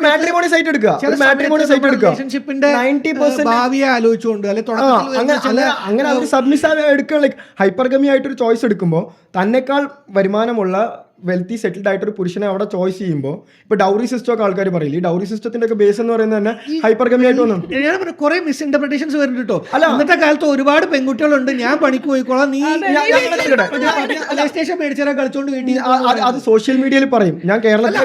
മാട്രിമോണി സൈറ്റ് എടുക്കുക, മാട്രിമോണി സൈറ്റ് എടുക്കുക, റിലേഷൻഷിപ്പിന്റെ 90% ഭാവിയെ ആലോചിച്ചുകൊണ്ട് അങ്ങനെ അവർ സബ്മിസ് എടുക്കുക. ലൈക്ക് ഹൈപ്പർഗമി ആയിട്ടൊരു ചോയ്സ് എടുക്കുമ്പോൾ തന്നെക്കാൾ വരുമാനമുള്ള വെൽത്തി സെറ്റിൽഡ് ആയിട്ടൊരു പുരുഷനെ അവിടെ ചോയ്സ് ചെയ്യുമ്പോൾ ഇപ്പൊ ഡൗറി സിസ്റ്റം ഒക്കെ ആൾക്കാർ പറയില്ല, ഈ ഡൗറി സിസ്റ്റത്തിന്റെ ഒക്കെ ബേസ് എന്ന് പറയുന്നത് തന്നെ ഹൈപ്പർഗമി ആയിട്ട് വന്നു. ഞാൻ കുറെ മിസ് ഇന്റർപ്രിട്ടേഷൻസ് വരുന്നുണ്ട് കേട്ടോ. ഇന്നത്തെ കാലത്ത് ഒരുപാട് പെൺകുട്ടികളുണ്ട്, ഞാൻ പണിക്ക് പോയിക്കോളാം, നീ സ്റ്റേഷൻ മേടിച്ചാൽ കളിച്ചോണ്ട് വീട്ടിൽ. അത് സോഷ്യൽ മീഡിയയിൽ പറയും. ഞാൻ കേരളത്തിൽ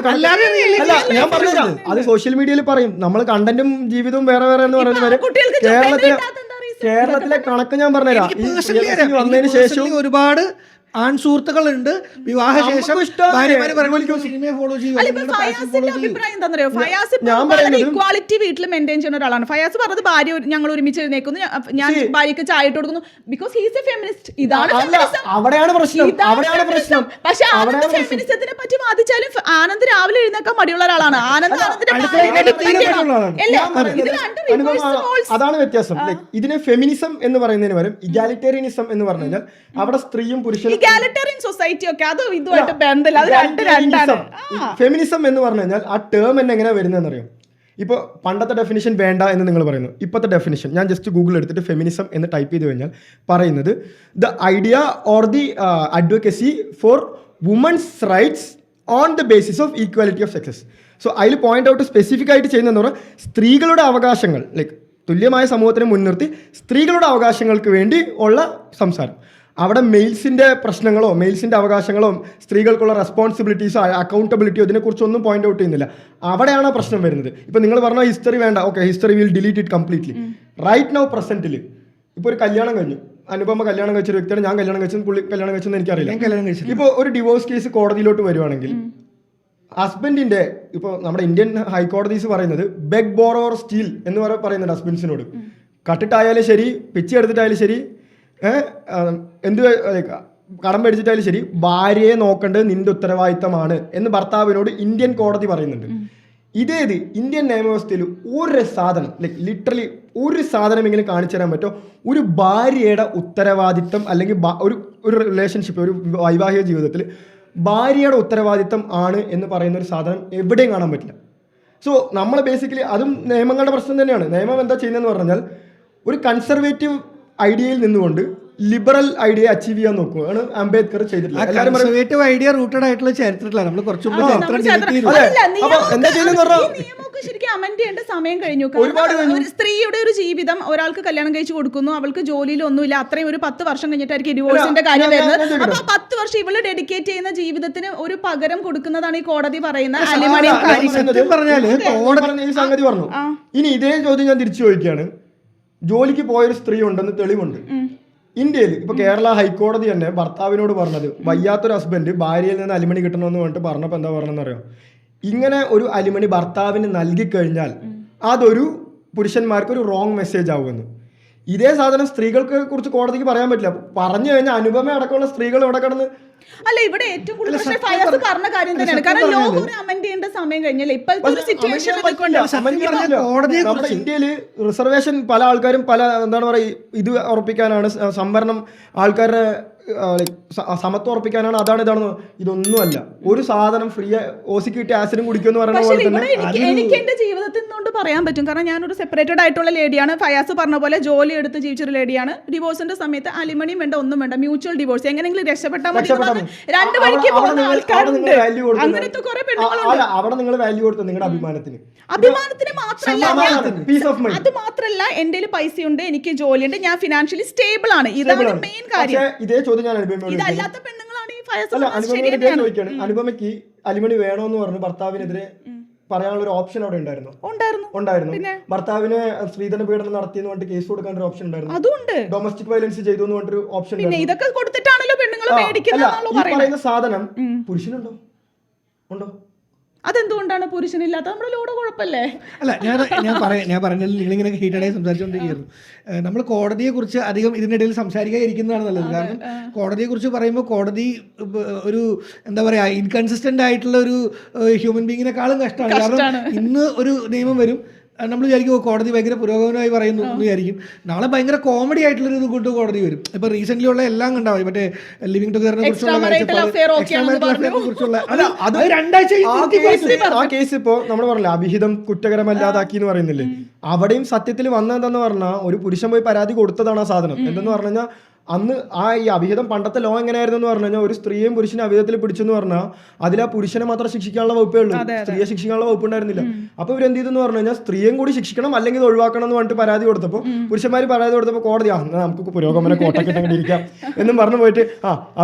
ഞാൻ പറഞ്ഞുതരാം, അത് സോഷ്യൽ മീഡിയയിൽ പറയും. നമ്മൾ കണ്ടന്റും ജീവിതവും വേറെ വേറെ എന്ന് പറയുന്നത് കേരളത്തിലെ കണക്ക് ഞാൻ പറഞ്ഞുതരാം. വന്നതിന് ശേഷം ഒരുപാട് ആൺസുഹൃത്തുക്കളുണ്ട്, വിവാഹശേഷം സിനിമയെ ഫോളോ ഇക്വാളിറ്റി വീട്ടിൽ മെയിൻറ്റെയിൻ ചെയ്യുന്ന ഒരാളാണ് ഫയാസ്. പറഞ്ഞത് ഭാര്യ ഞങ്ങൾ ഒരുമിച്ച് എഴുന്നേക്കുന്നു, ഞാൻ ഭാര്യക്ക് ചായ ഇട്ട് കൊടുക്കുന്നു, ബിക്കോസ് ഹീസ് എ ഫെമിനിസ്റ്റ്. ഇതാണ് അവിടെയാണ് പ്രശ്നം. പക്ഷെ ആനന്ദ് ഫെമിനിസത്തിനെ പറ്റി വാദിച്ചാലും ആനന്ദ് രാവിലെ എഴുന്നേക്കാൻ മടിയുള്ള ഒരാളാണ്. അതാണ് വ്യത്യാസം. ഇതിനെ ഫെമിനിസം എന്ന് പറയുന്നതിന് പകരം ഇഗാലിറ്റേറിയനിസം എന്ന് പറഞ്ഞു കഴിഞ്ഞാൽ അവിടെ സ്ത്രീയും പുരുഷനും സൊസൈറ്റി ഒക്കെ അത് ഇതുമായിട്ട് ബന്ധമില്ല, അത് രണ്ടാണ്. ഫെമിനിസം എന്ന് പറഞ്ഞു കഴിഞ്ഞാൽ ആ ടേം തന്നെ എങ്ങനെ വരുന്നതെന്ന് അറിയാം. ഇപ്പോൾ പണ്ടത്തെ ഡെഫിനിഷൻ വേണ്ട എന്ന് നിങ്ങൾ പറയുന്നു, ഇപ്പോഴത്തെ ഡെഫിനിഷൻ ഞാൻ ജസ്റ്റ് ഗൂഗിൾ എടുത്തിട്ട് ഫെമിനിസം എന്ന് ടൈപ്പ് ചെയ്ത് കഴിഞ്ഞാൽ പറയുന്നത് the idea or the advocacy for women's rights on the basis of equality of sexes. So അതിൽ പോയിന്റ് ഔട്ട് സ്പെസിഫിക് ആയിട്ട് ചെയ്യുന്നതെന്ന് പറഞ്ഞാൽ സ്ത്രീകളുടെ അവകാശങ്ങൾ, ലൈക്ക് തുല്യമായ സമൂഹത്തിനെ മുൻനിർത്തി സ്ത്രീകളുടെ അവകാശങ്ങൾക്ക് വേണ്ടി ഉള്ള സംസാരം. അവിടെ മെയിൽസിൻ്റെ പ്രശ്നങ്ങളോ മെയിൽസിൻ്റെ അവകാശങ്ങളോ സ്ത്രീകൾക്കുള്ള റെസ്പോൺസിബിലിറ്റീസോ അക്കൗണ്ടബിലിറ്റിയോ ഇതിനെക്കുറിച്ചൊന്നും പോയിന്റ് ഔട്ട് ചെയ്യുന്നില്ല. അവിടെയാണ് പ്രശ്നം വരുന്നത്. ഇപ്പോൾ നിങ്ങൾ പറഞ്ഞ ഹിസ്റ്ററി വേണ്ട, okay, history will delete it completely. Right now പ്രസന്റിൽ ഇപ്പോൾ ഒരു കല്യാണം കഴിഞ്ഞു, അനുപമ കല്യാണം കഴിച്ചൊരു വ്യക്തിയാണ്, ഞാൻ കല്യാണം കഴിച്ചത്, പുള്ളി കല്യാണം കഴിച്ചെന്ന് എനിക്കറിയില്ല. ഇപ്പോൾ ഒരു ഡിവോഴ്സ് കേസ് കോടതിയിലോട്ട് വരുവാണെങ്കിൽ ഹസ്ബൻഡിന്റെ, ഇപ്പോൾ നമ്മുടെ ഇന്ത്യൻ ഹൈക്കോടതീസ് പറയുന്നത് ബെഗ് ബോറോർ സ്റ്റീൽ എന്ന് പറയുന്നുണ്ട് ഹസ്ബൻഡ്സിനോട്. കട്ടിട്ടായാലും ശരി, പിച്ചി എടുത്തിട്ടായാലും ശരി, എന്ത് കടം മേടിച്ചിട്ടായാലും ശരി, ഭാര്യയെ നോക്കേണ്ടത് നിന്റെ ഉത്തരവാദിത്തമാണ് എന്ന് ഭർത്താവിനോട് ഇന്ത്യൻ കോടതി പറയുന്നുണ്ട്. ഇതേത് ഇന്ത്യൻ നിയമവ്യവസ്ഥയിൽ ഒരു സാധനം, ലൈക്ക് ലിറ്ററലി ഒരു സാധനമെങ്കിലും കാണിച്ചു തരാൻ പറ്റുമോ ഒരു ഭാര്യയുടെ ഉത്തരവാദിത്തം അല്ലെങ്കിൽ ഒരു റിലേഷൻഷിപ്പ്, ഒരു വൈവാഹിക ജീവിതത്തിൽ ഭാര്യയുടെ ഉത്തരവാദിത്തം ആണ് എന്ന് പറയുന്ന ഒരു സാധനം എവിടെയും കാണാൻ പറ്റില്ല. സോ നമ്മൾ ബേസിക്കലി അതും നിയമങ്ങളുടെ പ്രശ്നം തന്നെയാണ്. നിയമം എന്താ ചെയ്യുന്നതെന്ന് പറഞ്ഞാൽ ഒരു കൺസർവേറ്റീവ് ഐഡിയയിൽ നിന്നുകൊണ്ട് ലിബറൽ ഐഡിയ അച്ചീവ് ചെയ്യാൻ നോക്കുകയാണ് അംബേദ്കർ ചെയ്തിട്ടുള്ളത്. കൺസർവേറ്റീവ് ഐഡിയ റൂട്ടഡ് ആയിട്ടുള്ള ചരിത്രത്തിലാണ് നമ്മൾ കുറച്ചും ശരിക്കും അമെന്റ് ചെയ്യേണ്ട സമയം കഴിഞ്ഞു. ഒരു സ്ത്രീയുടെ ഒരു ജീവിതം ഒരാൾക്ക് കല്യാണം കഴിച്ചു കൊടുക്കുന്നു, അവൾക്ക് ജോലിയിലൊന്നുമില്ല, അത്രയും ഒരു 10 വർഷം കഴിഞ്ഞിട്ടായിരിക്കും ഡിവോഴ്സിന്റെ കാര്യം വരുന്നത്. അപ്പൊ 10 വർഷം ഇവള് ഡെഡിക്കേറ്റ് ചെയ്യുന്ന ജീവിതത്തിന് ഒരു പകരം കൊടുക്കുന്നതാണ് ഈ കോടതി പറയുന്ന അലിമണി. സംഗതി പറഞ്ഞു. ഇനി ഇതേ ചോദ്യം ഞാൻ തിരിച്ചു ചോദിക്കുകയാണ്. ജോലിക്ക് പോയൊരു സ്ത്രീ ഉണ്ടെന്ന് തെളിവുണ്ട് ഇന്ത്യയിൽ. ഇപ്പൊ കേരള ഹൈക്കോടതി തന്നെ ഭർത്താവിനോട് പറഞ്ഞത് വയ്യാത്തൊരു ഹസ്ബൻഡ് ഭാര്യയിൽ നിന്ന് അലിമണി കിട്ടണമെന്ന് പറഞ്ഞിട്ട് പറഞ്ഞപ്പോൾ എന്താ പറഞ്ഞതെന്ന് അറിയാം, ഇങ്ങനെ ഒരു അലിമണി ഭർത്താവിന് നൽകിക്കഴിഞ്ഞാൽ അതൊരു പുരുഷന്മാർക്ക് ഒരു റോങ് മെസ്സേജ് ആവുമെന്ന്. ഇതേ സാധനം സ്ത്രീകൾക്ക് കുറിച്ച് കോടതിക്ക് പറയാൻ പറ്റില്ല. പറഞ്ഞു കഴിഞ്ഞാൽ അനുപമ അടക്കമുള്ള സ്ത്രീകൾ ഇവിടെ കിടന്ന് അല്ല, ഇവിടെ ഏറ്റവും കൂടുതൽ പ്രശ്നം ഫയാസ് പറഞ്ഞ കാര്യം തന്നെയാണ്. കാരണം ലോകം ഒരു അമെന്റ് ചെയ്യേണ്ട സമയം കഴിഞ്ഞാൽ ഇപ്പോഴത്തെ ഒരു സിറ്റുവേഷൻ ഇന്ത്യയിൽ റിസർവേഷൻ പല ആൾക്കാരും പല എന്താണ് പറയുക ഇത് ഉറപ്പിക്കാനാണ്, സംവരണം ആൾക്കാരുടെ സമത്വം ഉറപ്പിക്കാനാണ്, അതാണ് ഇതാണെന്ന്. ഇതൊന്നുമല്ല. ഒരു സാധനം ഫ്രീ ഓസിക്ക് കിട്ടിയ ആസിഡും കുടിക്കുമെന്ന് പറയുന്ന പോലെ തന്നെ എനിക്ക് എന്റെ ജീവിതത്തിൽ നിന്നുകൊണ്ട് പറയാൻ പറ്റും. കാരണം ഞാനൊരു സെപ്പറേറ്റഡ് ആയിട്ടുള്ള ലേഡിയാണ്. ഫയാസ് പറഞ്ഞ പോലെ ജോലി എടുത്ത് ജീവിച്ചൊരു ലേഡിയാണ്. ഡിവോഴ്സിന്റെ സമയത്ത് അലിമണിയും വേണ്ട, ഒന്നും വേണ്ട, മ്യൂച്വൽ ഡിവോഴ്സ് എങ്ങനെയെങ്കിലും രക്ഷപ്പെട്ടാൽ മതി. 2 വഴിക്ക് പോകുന്ന ആൾക്കാരുണ്ട്. അങ്ങനത്തെ കുറെ പെണ്ണുങ്ങളുണ്ട്. അവിടെ നിങ്ങൾ വാല്യൂ കൊടുത്തു നിങ്ങളുടെ അഭിമാനത്തിന് മാത്രമല്ല, അത് മാത്രല്ല എന്റെ പൈസയുണ്ട്, എനിക്ക് ജോലിയുണ്ട്, ഞാൻ ഫിനാൻഷ്യലി സ്റ്റേബിൾ ആണ്. ഇതാണ് മെയിൻ കാര്യം. ഇതേ ചോദ്യം ഞാൻ ഇതല്ലാത്ത പെണ്ണുങ്ങളാണ് ഈ ഫയസ്. അനുപമയ്ക്ക് അലിമണി വേണോന്ന് പറഞ്ഞു ഭർത്താവിനെതിരെ പറയാനുള്ള ഒരു ഓപ്ഷൻ അവിടെ ഉണ്ടായിരുന്നു. ഭർത്താവിന് സ്ത്രീധന പീഡനം നടത്തിയെന്ന് പറഞ്ഞിട്ട് കേസ് കൊടുക്കാൻ ഒരു ഓപ്ഷൻ ഉണ്ടായിരുന്നു. അതുണ്ട്. ഡൊമസ്റ്റിക് വയലൻസ് ചെയ്തു എന്ന് പറഞ്ഞിട്ട് ഓപ്ഷൻ പിന്നെ ഇതൊക്കെ കൊടുത്തിട്ടാണല്ലോ പെണ്ണുങ്ങൾ മേടിക്കുന്നത്. ഈ പറയുന്ന സാധനം പുരുഷനുണ്ടോ? ഉണ്ടോ? അതെന്തുകൊണ്ടാണ് പുരുഷനില്ലാത്ത? നമ്മുടെ ലോഡ് കുഴപ്പമില്ലേ? അല്ല, ഞാൻ പറഞ്ഞത് നിങ്ങളിങ്ങനെ ഹീറ്റഡായി സംസാരിച്ചുകൊണ്ടിരിക്കുകയായിരുന്നു. നമ്മൾ കോടതിയെ കുറിച്ച് അധികം ഇതിനിടയിൽ സംസാരിക്കാതിരിക്കുന്നതാണ് നല്ലത്. കാരണം കോടതിയെ കുറിച്ച് പറയുമ്പോൾ കോടതി ഒരു എന്താ പറയാ ഇൻകൺസിസ്റ്റന്റ് ആയിട്ടുള്ള ഒരു ഹ്യൂമൻ ബീങ്ങിനെക്കാളും കഷ്ടമാണ്. കാരണം ഇന്ന് ഒരു നിയമം വരും, നമ്മൾ വിചാരിക്കും കോടതി ഭയങ്കര പുരോഗമനമായി പറയുന്നു എന്ന് വിചാരിക്കും. നാളെ ഭയങ്കര കോമഡി ആയിട്ടുള്ളൊരു ഇത് കൊണ്ട് കോടതി വരും. ഇപ്പൊ റീസെന്റ് ഉള്ള എല്ലാം കണ്ടാവും, മറ്റേ ലിവിംഗ് ടുഗദറിനെ കുറിച്ചുള്ള ആ കേസ് ഇപ്പോ നമ്മൾ പറഞ്ഞില്ല അവിഹിതം കുറ്റകരമല്ലാതാക്കി എന്ന് പറയുന്നില്ലേ, അവിടെയും സത്യത്തിൽ വന്നതെന്ന് പറഞ്ഞാൽ ഒരു പുരുഷൻ പോയി പരാതി കൊടുത്തതാണ് ആ സാധനം. എന്തെന്ന് പറഞ്ഞു കഴിഞ്ഞാൽ അന്ന് ഈ അവിഹിതം പണ്ടത്തെ ലോ എങ്ങനെയായിരുന്നു എന്ന് പറഞ്ഞു കഴിഞ്ഞാൽ ഒരു സ്ത്രീയും പുരുഷനെ അവിഹിതത്തിൽ പിടിച്ചെന്ന് പറഞ്ഞാൽ അതിൽ ആ പുരുഷനെ മാത്രം ശിക്ഷിക്കാനുള്ള വകുപ്പേ ഉള്ളൂ, സ്ത്രീയെ ശിക്ഷിക്കാനുള്ള വകുപ്പ് ഉണ്ടായിരുന്നില്ല. അപ്പൊ ഇവരെന്ത് ചെയ്തെന്ന് പറഞ്ഞു കഴിഞ്ഞാൽ സ്ത്രീയും കൂടി ശിക്ഷിക്കണം അല്ലെങ്കിൽ ഇത് ഒഴിവാക്കണം എന്ന് പറഞ്ഞിട്ട് പരാതി കൊടുത്തപ്പോൾ പുരുഷന്മാർ പരാതി കൊടുത്തപ്പോൾ കോടതി നമുക്ക് പുരോഗമന കോട്ടക്കെട്ട് ഇരിക്കാം എന്നും പറഞ്ഞു പോയിട്ട്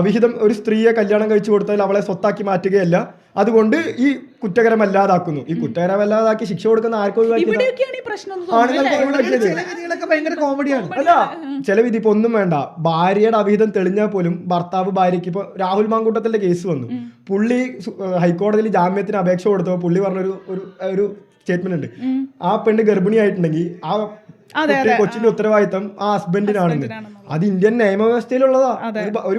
അവിഹിതം ഒരു സ്ത്രീയെ കല്യാണം കഴിച്ചു കൊടുത്താൽ അവളെ സ്വത്താക്കി മാറ്റുകയല്ല, അതുകൊണ്ട് ഈ കുറ്റകരമല്ലാതാക്കുന്നു. ഈ കുറ്റകരമല്ലാതാക്കി ശിക്ഷ കൊടുക്കുന്ന ആർക്കും ഭയങ്കര കോമഡിയാണ്. അല്ല, ചില വിധി ഇപ്പൊ ഒന്നും വേണ്ട, ഭാര്യയുടെ അവിഹിതം തെളിഞ്ഞാൽ പോലും ഭർത്താവ് ഭാര്യയ്ക്ക് ഇപ്പൊ രാഹുൽ മാങ്കൂട്ടത്തിന്റെ കേസ് വന്നു, പുള്ളി ഹൈക്കോടതിയിൽ ജാമ്യത്തിന് അപേക്ഷ കൊടുത്തപ്പോൾ പുള്ളി പറഞ്ഞൊരു ഒരു സ്റ്റേറ്റ്മെന്റ് ഉണ്ട്, ആ പെണ്ണ് ഗർഭിണിയായിട്ടുണ്ടെങ്കിൽ ആ കൊച്ചിന്റെ ഉത്തരവാദിത്തം ആ ഹസ്ബൻഡിനാണെന്ന്. അത് ഇന്ത്യൻ നിയമവ്യവസ്ഥയിലുള്ളതാ. ഒരു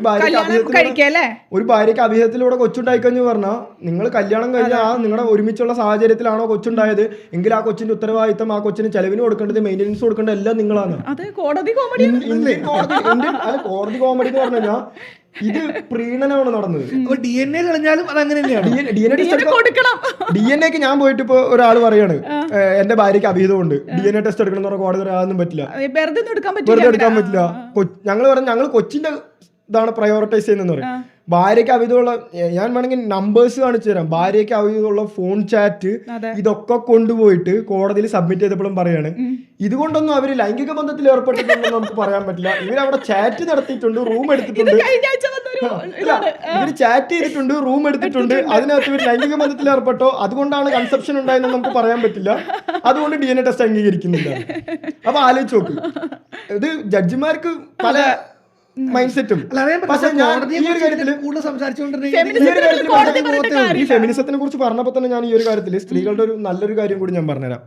ഭാര്യയ്ക്ക് അവിഹിതത്തിലൂടെ കൊച്ചുണ്ടായിക്കഴിഞ്ഞു പറഞ്ഞാൽ നിങ്ങൾ കല്യാണം കഴിഞ്ഞാൽ നിങ്ങളുടെ ഒരുമിച്ചുള്ള സാഹചര്യത്തിലാണോ കൊച്ചുണ്ടായത് എങ്കിൽ ആ കൊച്ചിന്റെ ഉത്തരവാദിത്തം ആ കൊച്ചിന് ചെലവിന് കൊടുക്കേണ്ടത് മെയിൻ്റെനൻസ് കൊടുക്കേണ്ടത് എല്ലാം നിങ്ങളാണ്. കോടതി കോമഡി എന്ന് പറഞ്ഞു കഴിഞ്ഞാൽ ഇത് പ്രീണനമാണ് നടന്നത്. DNA കളഞ്ഞാലും അത് അങ്ങനെ തന്നെയാണ്. DNA ഞാൻ പോയിട്ട് ഇപ്പൊ ഒരാൾ പറയാണ് എന്റെ ഭാര്യയ്ക്ക് അഭിഹിതമുണ്ട്, DNA ടെസ്റ്റ് എടുക്കണം എന്ന് പറഞ്ഞാൽ കോടതി പറയാനൊന്നും പറ്റില്ല, വെറുതെ എടുക്കാൻ പറ്റില്ല. ഞങ്ങൾ പറഞ്ഞു ഞങ്ങൾ കൊച്ചിന്റെ ഇതാണ് പ്രയോറിറ്റൈസ് ചെയ്യുന്നതെന്ന് പറയും. ഭാര്യയ്ക്ക് അവിധമുള്ള ഞാൻ വേണമെങ്കിൽ നമ്പേഴ്സ് കാണിച്ചു തരാം. ഭാര്യയ്ക്ക് അവിധമുള്ള ഫോൺ ചാറ്റ് ഇതൊക്കെ കൊണ്ടുപോയിട്ട് കോടതിയിൽ സബ്മിറ്റ് ചെയ്തപ്പോഴും പറയാണ് ഇതുകൊണ്ടൊന്നും അവര് ലൈംഗിക ബന്ധത്തിൽ ഏർപ്പെട്ടിട്ടുണ്ടെന്ന് നമുക്ക് പറയാൻ പറ്റില്ല. ഇവരവിടെ ചാറ്റ് നടത്തിയിട്ടുണ്ട്, റൂം എടുത്തിട്ടുണ്ട്, ഇവര് ചാറ്റ് ചെയ്തിട്ടുണ്ട്, റൂം എടുത്തിട്ടുണ്ട്, അതിനകത്ത് ഇവർ ലൈംഗിക ബന്ധത്തിൽ ഏർപ്പെട്ടോ അതുകൊണ്ടാണ് കൺസെപ്ഷൻ ഉണ്ടായെന്ന് നമുക്ക് പറയാൻ പറ്റില്ല, അതുകൊണ്ട് DNA ടെസ്റ്റ് അംഗീകരിക്കുന്നില്ല. അപ്പൊ ആലോചിച്ച് നോക്ക്, ഇത് ജഡ്ജിമാർക്ക് പല മൈൻഡ് സെറ്റും. ഈ ഫെമിനിസത്തിനെ കുറിച്ച് പറഞ്ഞപ്പോൾ തന്നെ ഞാൻ ഈ ഒരു കാര്യത്തിൽ സ്ത്രീകളുടെ ഒരു നല്ലൊരു കാര്യം കൂടി ഞാൻ പറഞ്ഞുതരാം.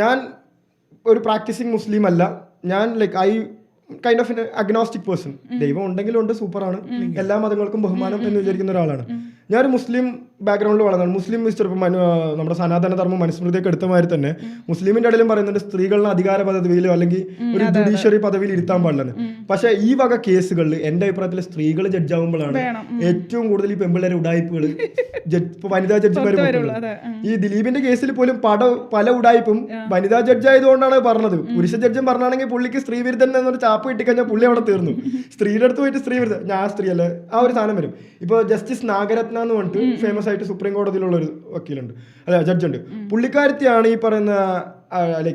ഞാൻ ഒരു പ്രാക്ടീസിങ് മുസ്ലിം അല്ല, ഞാൻ I kind of agnostic person. ദൈവം ഉണ്ടെങ്കിലും ഉണ്ട്, സൂപ്പറാണ്, എല്ലാ മതങ്ങൾക്കും ബഹുമാനം എന്ന് വിചാരിക്കുന്ന ഒരാളാണ്. ഞാനൊരു മുസ്ലിം ബാക്ക്ഗ്രൗണ്ടിൽ വളർന്നതാണ്. മുസ്ലിം നമ്മുടെ സനാതന ധർമ്മം മനുസ്മൃതിയൊക്കെ എടുത്ത മാതിരി തന്നെ മുസ്ലിമിന്റെ ഇടയിലും പറയുന്നുണ്ട് സ്ത്രീകളുടെ അധികാര പദവിയിലോ അല്ലെങ്കിൽ ഒരു ജുഡീഷ്യറി പദവിയിൽ ഇരുത്താൻ പാടില്ലെന്ന്. പക്ഷെ ഈ വക കേസുകളിൽ എന്റെ അഭിപ്രായത്തിൽ സ്ത്രീകൾ ജഡ്ജാവുമ്പോഴാണ് ഏറ്റവും കൂടുതൽ ഈ പെമ്പിള്ളേരെ ഉടായ്പകൾ വനിതാ ജഡ്ജിമാർ. ഈ ദിലീപിന്റെ കേസിൽ പോലും പല ഉടായ്പും വനിതാ ജഡ്ജ് ആയതുകൊണ്ടാണ് പറഞ്ഞത്. പുരുഷ ജഡ്ജും പറഞ്ഞാണെങ്കിൽ പുള്ളിക്ക് സ്ത്രീ വിരുദ്ധൻ എന്നൊരു ചാപ്പ് കിട്ടിക്കഴിഞ്ഞാൽ പുള്ളി അവിടെ തീർന്നു. സ്ത്രീയുടെ അടുത്ത് പോയിട്ട് സ്ത്രീ വിരുദ്ധ, ഞാൻ സ്ത്രീ അല്ലേ, ആ ഒരു സാധനം വരും. ഇപ്പൊ ജസ്റ്റിസ് നാഗരത്ന എന്ന് പറഞ്ഞിട്ട് ഫേമസ് ആയിട്ട് സുപ്രീം കോടതിയിലുള്ള ഒരു വക്കീലുണ്ട്, അല്ല ജഡ്ജുണ്ട്. പുള്ളിക്കാരത്തിയാണ് ഈ പറയുന്ന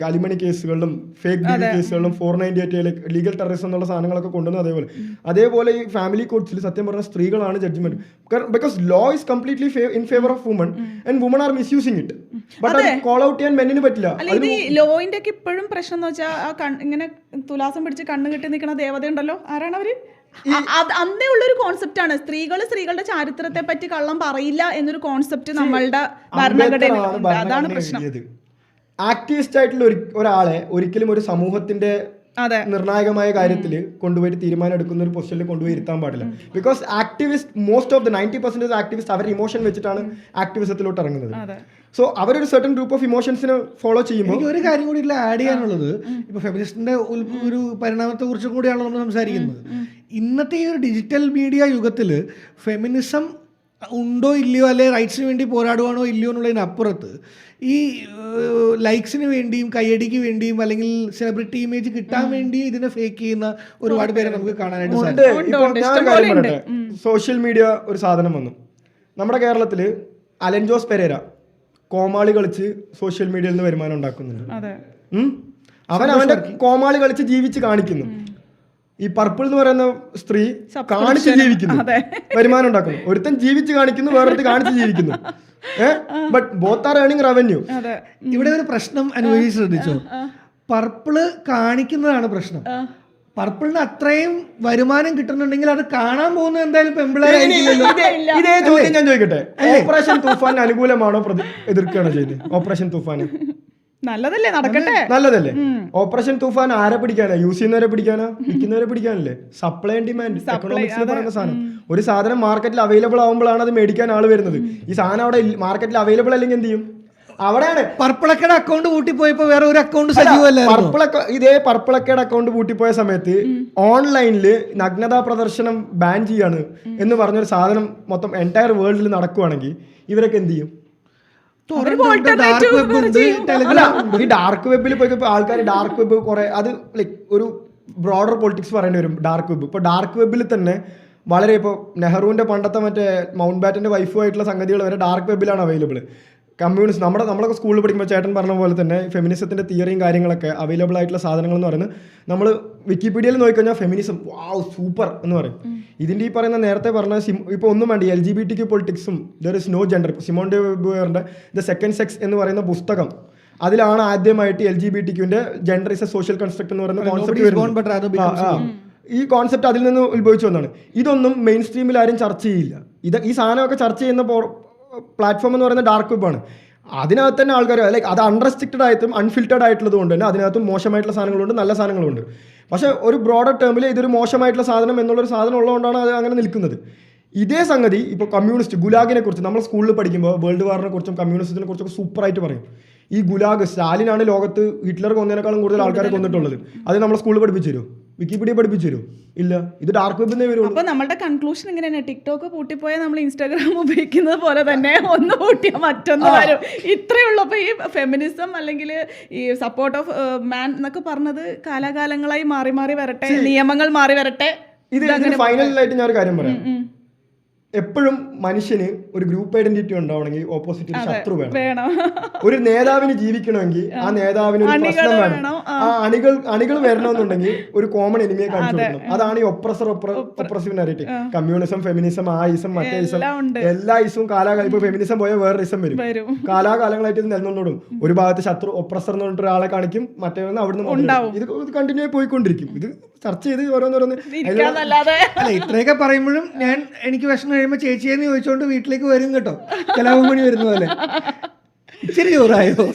അലിമണി കേസുകളിലും ഫേക്ക് ഡീൽ കേസുകളിലും 498 ലീഗൽ ടെററിസം എന്നുള്ള സാധനങ്ങളൊക്കെ കൊണ്ടുവന്ന് അതേപോലെ ഈ ഫാമിലി കോർട്സിൽ സത്യം പറഞ്ഞ സ്ത്രീകളാണ് judgement. Because law is completely in favour of woman and woman are misusing it. But അത് കോൾ ഔട്ട് ചെയ്യാൻ മെന്നിന് പറ്റില്ല. ലോയിന്റെ ഒക്കെ ഇപ്പോഴും പ്രശ്നം എന്ന് വെച്ചാൽ ഇങ്ങനെ തുലാസം പിടിച്ച് കണ്ണ് കെട്ടി നിൽക്കുന്ന ദേവത ഉണ്ടല്ലോ, ആരാണ് അവര്? അന്നേ ഉള്ളൊരു കോൺസെപ്റ്റ് ആണ് സ്ത്രീകളുടെ ചരിത്രത്തെ പറ്റി കള്ളം പറയില്ല എന്നൊരു കോൺസെപ്റ്റ് നമ്മളുടെ ഭരണഘടന. അതാണ് പ്രശ്നം. ആക്ടിവിസ്റ്റ് ആയിട്ടുള്ള ഒരാളെ ഒരിക്കലും ഒരു സമൂഹത്തിന്റെ നിർണായകമായ കാര്യത്തിൽ കൊണ്ടുപോയി തീരുമാനം എടുക്കുന്ന ഒരു പൊസിഷനിൽ കൊണ്ടുപോയി ഇരുത്താൻ പാടില്ല. Because activist most of the 90% activist അവരുടെ ഇമോഷൻ വെച്ചിട്ടാണ് ആക്ടിവിസത്തിലോട്ട് ഇറങ്ങുന്നത്. സോ അവരൊരു സർട്ടൻ ഗ്രൂപ്പ് ഓഫ് ഇമോഷൻസിനെ ഫോളോ ചെയ്യുമ്പോൾ ഒരു കാര്യം കൂടി ഇതിൽ ആഡ് ചെയ്യാനുള്ളത്, ഇപ്പൊ ഫെമിനിസ്റ്റിന്റെ ഒരു പരിണാമത്തെ കുറിച്ചും കൂടിയാണല്ലോ നമ്മൾ സംസാരിക്കുന്നത്. ഇന്നത്തെ ഈ ഒരു ഡിജിറ്റൽ മീഡിയ യുഗത്തിൽ ഫെമിനിസം ഉണ്ടോ ഇല്ലയോ, അല്ലെ റൈറ്റ്സിന് വേണ്ടി പോരാടുവാണോ ഇല്ലയോ എന്നുള്ളതിനപ്പുറത്ത് ഈ ലൈക്സിന് വേണ്ടിയും കയ്യടിക്ക് വേണ്ടിയും അല്ലെങ്കിൽ സെലിബ്രിറ്റി ഇമേജ് കിട്ടാൻ വേണ്ടി ഇതിനെ ഫേക്ക് ചെയ്യുന്ന ഒരുപാട് പേരെ നമുക്ക് കാണാനായിട്ട് സാധിക്കും. സോഷ്യൽ മീഡിയ ഒരു സാധനം വന്നു നമ്മുടെ കേരളത്തിൽ. അലൻ ജോസ് പെരേര കോമാളി കളിച്ച് സോഷ്യൽ മീഡിയയിൽ നിന്ന് വരുമാനം ഉണ്ടാക്കുന്നുണ്ട്. അവൻ അവന്റെ കോമാളി കളിച്ച് ജീവിച്ച് കാണിക്കുന്നു. ഈ പർപ്പിൾ എന്ന് പറയുന്ന സ്ത്രീ Subscription. കാണിച്ച് ജീവിക്കുന്നു, അതെ. വരുമാനം ഉണ്ടാക്കുന്നു. ഒരുത്തൻ ജീവിച്ച് കാണിക്കുന്നു, വേറൊരുത്തൻ കാണിച്ച് ജീവിക്കുന്നു. But both are earning revenue. അതെ. ഇവിടെ ഒരു പ്രശ്നം അനുഭവിച്ച് ശ്രദ്ധിച്ചോ, പർപ്പിള് കാണിക്കുന്നതാണ് പ്രശ്നം. പർപ്പിളിന് അത്രയും വരുമാനം കിട്ടുന്നുണ്ടെങ്കിൽ അത് കാണാൻ പോകുന്നത് എന്തായാലും പെമ്പിളായിരിക്കില്ലല്ലോ. ഇതേ ചോദ്യം ഞാൻ ചോദിക്കട്ടെ, ഓപ്പറേഷൻ തൂഫാൻ അനുകൂലമാണോ എതിർക്കുകയാണോ ചെയ്യുന്നത്? ഓപ്പറേഷൻ തൂഫാന് നല്ലതല്ലേ, നടക്കട്ടെ. നല്ലതല്ലേ? ഓപ്പറേഷൻ തൂഫാൻ ആരെ പിടിക്കാനാ? യൂസ് ചെയ്യുന്നവരെ പിടിക്കാനാ, വിൽക്കുന്നവരെ പിടിക്കാനല്ലേ? സപ്ലൈ ആൻഡ് ഡിമാൻഡ് എക്കണോമിക്സ് എന്ന് പറയുന്ന സാധനം. ഒരു സാധനം മാർക്കറ്റിൽ അവൈലബിൾ ആകുമ്പോഴാണ് അത് മേടിക്കാൻ ആള് വരുന്നത്. ഈ സാധനം അവിടെ മാർക്കറ്റിൽ അവൈലബിൾ അല്ലെങ്കിൽ എന്ത് ചെയ്യും? അവിടെയാണ് പർപ്പിളക്കയുടെ അക്കൗണ്ട് പൂട്ടിപ്പോയപ്പോ വേറെ ഒരു അക്കൗണ്ട് സജീവമല്ല. ഇതേ പർപ്പിളക്കയുടെ അക്കൗണ്ട് പൂട്ടിപ്പോയ സമയത്ത് ഓൺലൈനില് നഗ്നതാ പ്രദർശനം ബാൻ ചെയ്യാണ് എന്ന് പറഞ്ഞൊരു സാധനം മൊത്തം എൻറ്റയർ വേൾഡിൽ നടക്കുവാണെങ്കിൽ ഇവരൊക്കെ എന്ത് ചെയ്യും? ഈ ഡാർക്ക് വെബിൽ പോയി ആൾക്കാർ ഡാർക്ക് വെബ് കുറെ അത് ലൈക്ക് ഒരു ബ്രോഡർ പൊളിറ്റിക്സ് പറയേണ്ടി വരും. ഡാർക്ക് വെബ് ഇപ്പോൾ ഡാർക്ക് വെബിൽ തന്നെ വളരെ ഇപ്പോൾ നെഹ്റുവിന്റെ പണ്ടത്തെ മറ്റേ മൗണ്ട് ബാറ്റന്റെ വൈഫുമായിട്ടുള്ള സംഗതികൾ വരെ ഡാർക്ക് വെബിലാണ് അവൈലബിൾ. കമ്മ്യൂണിസ്റ്റ് നമ്മളൊക്കെ സ്കൂളിൽ പഠിക്കുമ്പോൾ ചേട്ടൻ പറഞ്ഞ പോലെ തന്നെ ഫെമിനിസത്തിന്റെ തിയറിയും കാര്യങ്ങളൊക്കെ അവൈലബിൾ ആയിട്ടുള്ള സാധനങ്ങൾ എന്ന് പറയുന്നത് നമ്മൾ വിക്കിപീഡിയയിൽ നോക്കിക്കഴിഞ്ഞാൽ ഫെമിനിസം വാവ് സൂപ്പർ എന്ന് പറയും. ഇതിൻ്റെ ഈ പറയുന്ന നേരത്തെ പറഞ്ഞ ഇപ്പോൾ ഒന്നും വേണ്ടി LGBTQ പൊളിറ്റിക്സും there is no gender. Simone de വെബറിന്റെ ദ സെക്കൻഡ് സെക്സ് എന്ന് പറയുന്ന പുസ്തകം, അതിലാണ് ആദ്യമായിട്ട് LGBTQന്റെ gender is a social construct എന്ന് പറയുന്ന കോൺസെപ്റ്റ് വരുന്നത്. ഈ കോൺസെപ്റ്റ് അതിൽ നിന്ന് ഉത്ഭവിച്ചു വന്നാണ്. ഇതൊന്നും മെയിൻ സ്ട്രീമിൽ ആരും ചർച്ച ചെയ്യില്ല. ഈ സാധനമൊക്കെ ചർച്ച ചെയ്യുന്ന പ്ലാറ്റ്ഫോം എന്ന് പറയുന്നത് ഡാർക്ക് വെബാണ്. അതിനകത്ത് തന്നെ ആൾക്കാർ ലൈക്ക് അത് അൺറെസ്ട്രിക്റ്റഡ് ആയിട്ടും അൺഫിൽറ്റർഡ് ആയിട്ടുള്ളത് കൊണ്ട് തന്നെ അതിനകത്തും മോശമായിട്ടുള്ള സാധനങ്ങളുണ്ട്, നല്ല സാധനങ്ങളുണ്ട്. പക്ഷേ ഒരു ബ്രോഡർ ടേമിൽ ഇതൊരു മോശമായിട്ടുള്ള സാധനം എന്നുള്ളൊരു സാധനം ഉള്ളതുകൊണ്ടാണ് അത് അങ്ങനെ നിൽക്കുന്നത്. ഇതേ സംഗതി ഇപ്പോൾ കമ്മ്യൂണിസ്റ്റ് ഗുലാഗിനെ കുറിച്ച് നമ്മൾ സ്കൂളിൽ പഠിക്കുമ്പോൾ വേൾഡ് വാറിനെ കുറിച്ചും കമ്മ്യൂണിസത്തിനെ കുറിച്ചൊക്കെ സൂപ്പറായിട്ട് പറയും. ഈ ഗുലാഗ് സ്റ്റാലിനാണ് ലോകത്ത് ഹിറ്റ്ലർ കൊന്നതിനേക്കാളും കൂടുതൽ ആൾക്കാരെ കൊന്നിട്ടുള്ളത്. അത് നമ്മൾ സ്കൂളിൽ പഠിപ്പിച്ചു തരും, വിക്കിപീഡിയ പഠിപ്പിച്ചു തരും? ഇല്ല. ഇത് ഡാർക്ക് വെബിന്നേ വരുള്ളൂ. അപ്പോൾ നമ്മുടെ കൺക്ലൂഷൻ ഇങ്ങനെയാണ്, ടിക്ടോക്ക് പൂട്ടിപ്പോയാൽ നമ്മൾ ഇൻസ്റ്റാഗ്രാം ഉപയോഗിക്കുന്നത് പോലെ തന്നെ ഒന്ന് പൂട്ടിയാൽ മറ്റൊന്ന് വരും. ഇത്രയേ ഉള്ളൂ. അപ്പോൾ ഈ ഫെമിനിസം അല്ലെങ്കിൽ ഈ സപ്പോർട്ട് ഓഫ് മാൻ എന്നൊക്കെ പറഞ്ഞത് കാലാകാലങ്ങളായി മാറി മാറി വരട്ടെ, നിയമങ്ങൾ മാറി വരട്ടെ. ഇത് ഫൈനലായിട്ട് ഞാൻ ഒരു കാര്യം പറയാം. എപ്പോഴും മനുഷ്യന് ഒരു ഗ്രൂപ്പ് ഐഡന്റിറ്റി ഉണ്ടാവണമെങ്കിൽ ഓപ്പോസിറ്റ് ശത്രു വേണം. ഒരു നേതാവിന് ജീവിക്കണമെങ്കിൽ ആ നേതാവിന് ഒരു പ്രശ്നം വേണം. ആ അണികൾ വരണമെന്നുണ്ടെങ്കിൽ ഒരു കോമൺ എനിമിയെ കാണിച്ചു കൊടുക്കണം. അതാണ് ഈ ഒപ്രസീവ് നാരേറ്റീവ്. കമ്മ്യൂണിസം, ഫെമിനിസം, ആ ഇസം, മറ്റേ ഇസം, എല്ലാ ഇസവും കാലാകാലം. ഇപ്പൊ ഫെമിനിസം പോയാൽ വേറെ ഇസം വരും. കാലാകാലങ്ങളായിട്ട് ഇത് നിലനിന്നോടും. ഒരു ഭാഗത്ത് ശത്രു ഒപ്രസർ എന്ന് പറഞ്ഞിട്ട് ഒരാളെ കാണിക്കും, മറ്റേ അവിടുന്ന് ഇത് കണ്ടിന്യൂ ആയി പോയിക്കൊണ്ടിരിക്കും. ഇത് ചർച്ച ചെയ്ത് ഓരോന്നോരോന്ന്. അല്ല, ഇത്രയൊക്കെ പറയുമ്പോഴും എനിക്ക് വിഷമം കഴിയുമ്പോൾ ചേച്ചിയെന്ന് ചോദിച്ചോണ്ട് വീട്ടിലേക്ക് വരും കേട്ടോ, കലാഭവൻ മണി വരുന്ന പോലെ. ഇച്ചിരി ചോറായോ?